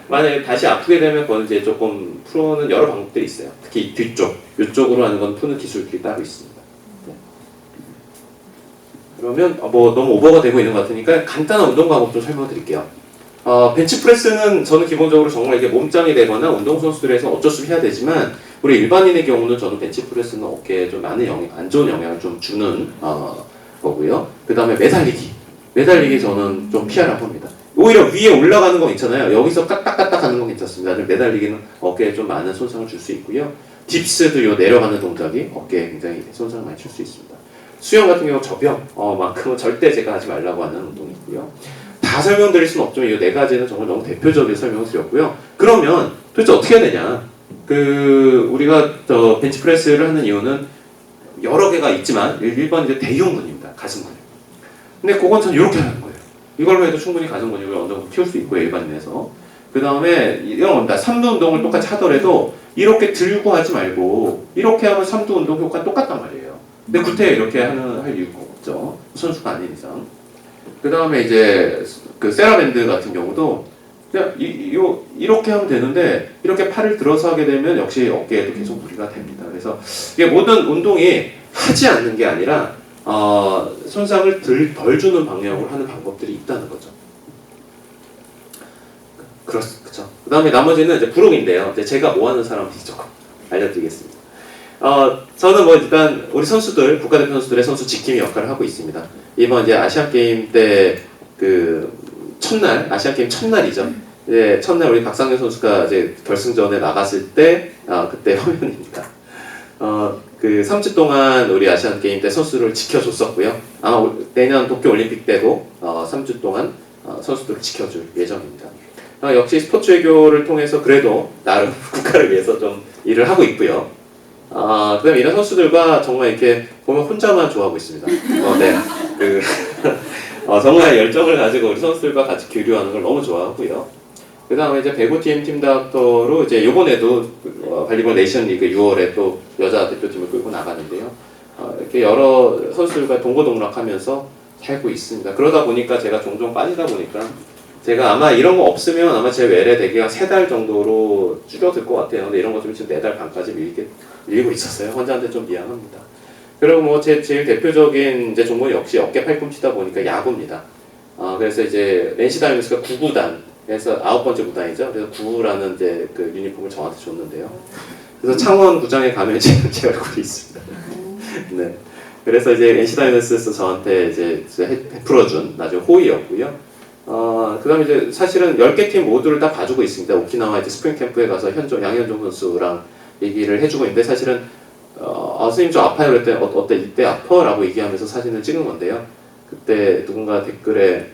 만약에 다시 아프게 되면 그건 이제 조금 푸는 여러 방법들이 있어요. 특히 뒤쪽, 이쪽으로 하는 건 푸는 기술들이 따로 있습니다. 네. 그러면 뭐 너무 오버가 되고 있는 것 같으니까 간단한 운동 방법 좀 설명드릴게요. 벤치프레스는 저는 기본적으로 정말 이게 몸짱이 되거나 운동선수들에서 어쩔 수 없이 해야 되지만 우리 일반인의 경우는 저는 벤치프레스는 어깨에 좀 많은 안 좋은 영향을 좀 주는 거고요. 그 다음에 매달리기 저는 좀 피하라고 합니다. 오히려 위에 올라가는 거 있잖아요. 여기서 까딱까딱 하는 건 괜찮습니다. 매달리기는 어깨에 좀 많은 손상을 줄 수 있고요. 딥스도 요 내려가는 동작이 어깨에 굉장히 손상을 많이 줄 수 있습니다. 수영 같은 경우 만큼은 절대 제가 하지 말라고 하는 운동이고요. 다 설명드릴 수는 없지만 이 네 가지는 정말 너무 대표적인 설명을 드렸고요. 그러면 도대체 어떻게 해야 되냐? 우리가 벤치프레스를 하는 이유는 여러 개가 있지만 1번 이제 대흉근입니다. 가슴 근육. 근데 그건 전 이렇게 하는 거예요. 이걸로 해도 충분히 가정 근육을 어느 정도 키울 수 있고요, 일반인에서. 그 다음에 이런 겁니다. 3두 운동을 똑같이 하더라도 이렇게 들고 하지 말고 이렇게 하면 3두 운동 효과가 똑같단 말이에요. 근데 구태 이렇게 할 이유가 없죠. 선수가 아닌 이상. 그 다음에 이제 그 세라밴드 같은 경우도 그냥 이렇게 하면 되는데 이렇게 팔을 들어서 하게 되면 역시 어깨에도 계속 무리가 됩니다. 그래서 이게 모든 운동이 하지 않는 게 아니라 손상을 덜 주는 방향으로 하는 방법들이 있다는 거죠. 그렇죠. 그 다음에 나머지는 이제 부록인데요. 이제 제가 뭐 하는 사람인지 조금 알려드리겠습니다. 저는 뭐 일단 우리 선수들, 국가대표 선수들의 선수 지킴이 역할을 하고 있습니다. 이번 이제 아시안 게임 때 그 첫날, 아시안 게임 첫날이죠. 이제 첫날 우리 박상현 선수가 이제 결승전에 나갔을 때, 그때 화면입니다. 그 3주 동안 우리 아시안 게임 때 선수를 지켜줬었고요. 아마 내년 도쿄 올림픽 때도 3주 동안 선수들을 지켜줄 예정입니다. 역시 스포츠 외교를 통해서 그래도 나름 국가를 위해서 좀 일을 하고 있고요. 그다음에 이런 선수들과 정말 이렇게 보면 혼자만 좋아하고 있습니다. 네, 정말 열정을 가지고 우리 선수들과 같이 교류하는 걸 너무 좋아하고요. 그 다음에 이제 배구팀 팀다크터로 이제 요번에도 발리볼 네이션리그 6월에 또 여자 대표팀을 끌고 나가는데요. 이렇게 여러 선수들과 동고동락하면서 살고 있습니다. 그러다 보니까 제가 종종 빠지다 보니까 제가 아마 이런 거 없으면 아마 제 외래 대기가 3달 정도로 줄어들 것 같아요. 근데 이런 거 좀 지금 4달 반까지 밀리고 있었어요. 환자한테 좀 미안합니다. 그리고 뭐 제일 대표적인 이제 종목이 역시 어깨 팔꿈치다 보니까 야구입니다. 그래서 이제 NC 다이노스가 9구단 그래서 9번째 구단이죠. 그래서 9라는 이제 그 유니폼을 저한테 줬는데요. 그래서 창원 구장에 가면 지금 제 얼굴이 있습니다. 네. 그래서 이제 NC 다이노스에서 저한테 이제 베풀어준 나중에 호의였고요. 그 다음에 이제 사실은 10개 팀 모두를 다 봐주고 있습니다. 오키나와 이제 스프링 캠프에 가서 양현종 선수랑 얘기를 해주고 있는데 사실은 선생님 저 아파요 그랬더니 어때 이때 아파? 라고 얘기하면서 사진을 찍은 건데요. 그때 누군가 댓글에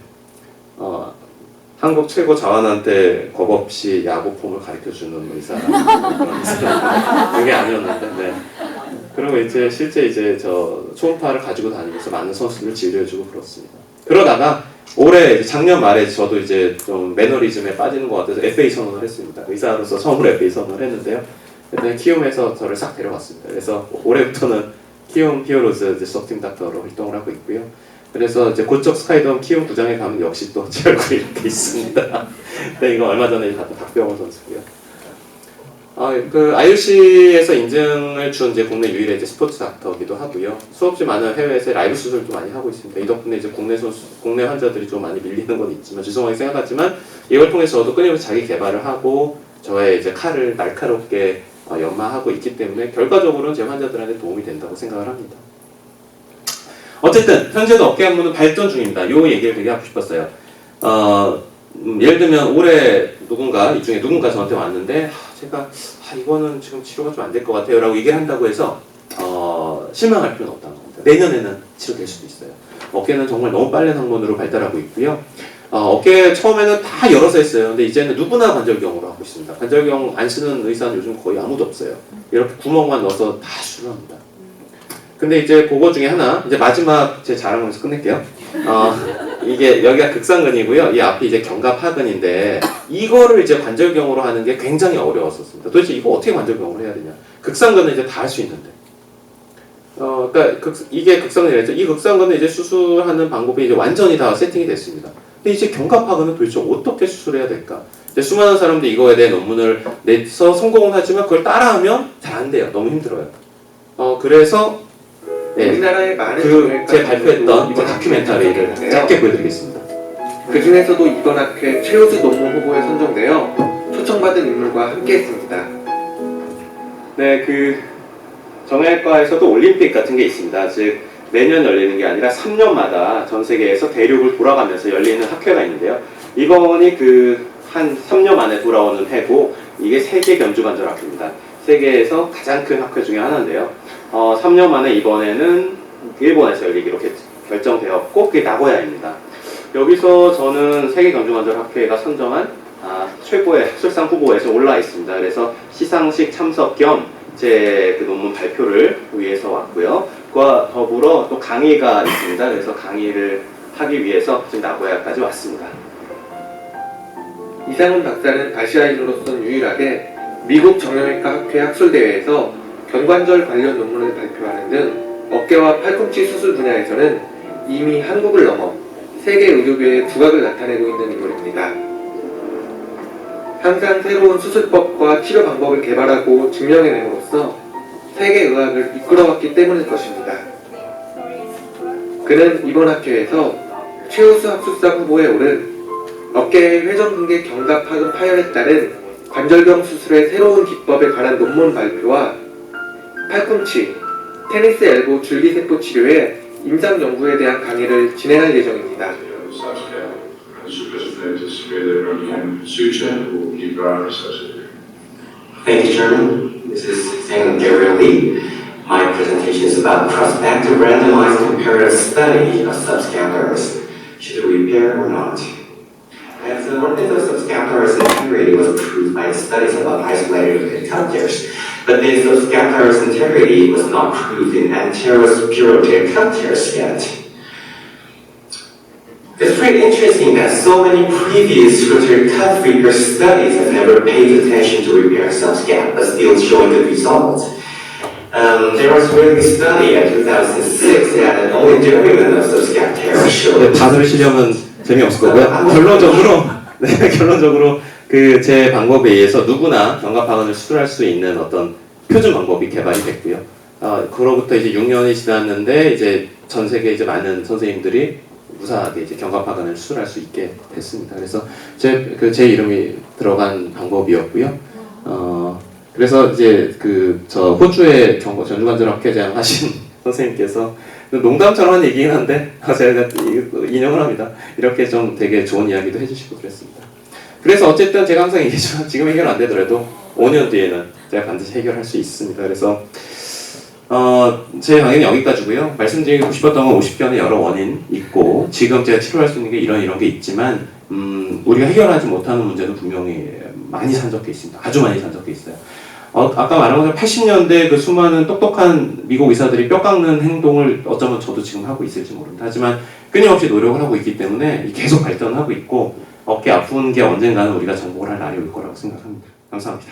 한국 최고 자완한테 겁 없이 야구폼을 가르쳐주는 의사라는 그런 그게 아니었는데 네. 그리고 이제 실제 이제 저 초음파를 가지고 다니면서 많은 선수들을 진료해주고 그렇습니다. 그러다가 올해 작년 말에 저도 이제 좀 매너리즘에 빠지는 것 같아서 FA 선언을 했습니다. 의사로서 처음으로 FA 선언을 했는데요. 그때 키움에서 저를 싹 데려왔습니다. 그래서 올해부터는 키움 히어로즈 수석팀 닥터로 활동을 하고 있고요. 그래서 이제 고척 스카이돔 키움 구장에 가면 역시 또 제 얼굴이 이렇게 있습니다. 네, 이거 얼마 전에 봤던 박병호 선수고요. 그 IOC에서 인증을 준 이제 국내 유일의 이제 스포츠 닥터기도 하고요. 수없이 많은 해외에서 라이브 수술도 많이 하고 있습니다. 이 덕분에 이제 국내 환자들이 좀 많이 밀리는 건 있지만 죄송하게 생각하지만 이걸 통해서 저도 끊임없이 자기 개발을 하고 저의 이제 칼을 날카롭게 연마하고 있기 때문에 결과적으로는 제 환자들한테 도움이 된다고 생각을 합니다. 어쨌든 현재도 어깨 학문은 발전 중입니다. 이 얘기를 되게 하고 싶었어요. 예를 들면 올해 이 중에 누군가 저한테 왔는데 제가 이거는 지금 치료가 좀 안 될 것 같아요 라고 얘기를 한다고 해서 실망할 필요는 없다는 겁니다. 내년에는 치료될 수도 있어요. 어깨는 정말 너무 빠른 학문으로 발달하고 있고요. 어깨 처음에는 다 열어서 했어요. 근데 이제는 누구나 관절경으로 하고 있습니다. 관절경 안 쓰는 의사는 요즘 거의 아무도 없어요. 이렇게 구멍만 넣어서 다 수술합니다. 근데 이제 그거 중에 하나, 이제 마지막 제 자랑하면서 끝낼게요. 이게 여기가 극상근이고요. 이 앞이 이제 견갑하근인데 이거를 이제 관절경으로 하는 게 굉장히 어려웠었습니다. 도대체 이거 어떻게 관절경으로 해야 되냐? 극상근은 이제 다 할 수 있는데. 그러니까 이게 극상근이랬죠. 이 극상근은 이제 수술하는 방법이 이제 완전히 다 세팅이 됐습니다. 근데 이제 견갑하근은 도대체 어떻게 수술해야 될까? 이제 수많은 사람들이 이거에 대해 논문을 내서 성공은 하지만 그걸 따라하면 잘 안 돼요. 너무 힘들어요. 그래서 우리나라의 많은 제 발표했던 제 다큐멘터리를 짧게 보여드리겠습니다. 그 중에서도 이번 학회 최우수 논문 후보에 선정되어 초청받은 인물과 함께했습니다. 네, 정형외과에서도 올림픽 같은 게 있습니다. 즉 매년 열리는 게 아니라 3년마다 전 세계에서 대륙을 돌아가면서 열리는 학회가 있는데요. 이번이 한 3년 만에 돌아오는 해고 이게 세계 견주관절 학회입니다. 세계에서 가장 큰 학회 중에 하나인데요. 3년 만에 이번에는 일본에서 열리기로 결정되었고 그게 나고야입니다. 여기서 저는 세계 견주관절 학회가 선정한 최고의 학술상 후보에서 올라 있습니다. 그래서 시상식 참석 겸 제 논문 발표를 위해서 왔고요. 그와 더불어 또 강의가 있습니다. 그래서 강의를 하기 위해서 지금 나고야까지 왔습니다. 이상훈 박사는 아시아인으로서 유일하게 미국 정형외과 학회 학술대회에서 견관절 관련 논문을 발표하는 등 어깨와 팔꿈치 수술 분야에서는 이미 한국을 넘어 세계 의료계의 두각을 나타내고 있는 인물입니다. 항상 새로운 수술법과 치료 방법을 개발하고 증명해냄으로써 세계 의학을 이끌어왔기 때문일 것입니다. 그는 이번 학회에서 최우수 학술상 후보에 오른 어깨의 회전근개 견갑하근 파열에 따른 관절경 수술의 새로운 기법에 관한 논문 발표와 팔꿈치, 테니스 엘보 줄기세포 치료의 임상 연구에 대한 강의를 진행할 예정입니다. Thank you, Chairman. This is Sang Gary Lee. My presentation is about prospective randomized comparative study of subscapularis. Should we repair or not? As the method of subscapularis integrity was proved by studies about isolated cut tears, but the subscapularis integrity was not proved in anterior superior cut tears yet. It's pretty interesting that so many previous rotary cut repair studies have never paid attention to repair subscap, but still showing good results. There was a really study in 2006 that only derivative of subscap tear showed. 다 들으시려면 재미없을 거고요. 결론적으로 그 제 방법에 의해서 누구나 견갑하근을 수술할 수 있는 어떤 표준 방법이 개발이 됐고요. 그로부터 이제 6년이 지났는데 이제 전 세계 이제 많은 선생님들이 무사하게 이제 견갑하근을 수술할 수 있게 됐습니다. 그래서 제 이름이 들어간 방법이었고요. 그래서 이제 저 호주의 전주관절학회장 하신 선생님께서 농담처럼 한 얘기긴 한데 제가 인용을 합니다. 이렇게 좀 되게 좋은 이야기도 해주시고 그랬습니다. 그래서 어쨌든 제가 항상 얘기했지만 지금 해결 안 되더라도 5년 뒤에는 제가 반드시 해결할 수 있습니다. 그래서 제 강의는 여기까지고요. 말씀드리고 싶었던 건 50견의 여러 원인 있고 지금 제가 치료할 수 있는 게 이런 게 있지만 우리가 해결하지 못하는 문제는 분명히 많이 산적해 있습니다. 아주 많이 산적해 있어요. 아까 말한 것처럼 80년대 그 수많은 똑똑한 미국 의사들이 뼈 깎는 행동을 어쩌면 저도 지금 하고 있을지 모릅니다. 하지만 끊임없이 노력을 하고 있기 때문에 계속 발전하고 있고 어깨 아픈 게 언젠가는 우리가 정복을 할 날이 올 거라고 생각합니다. 감사합니다.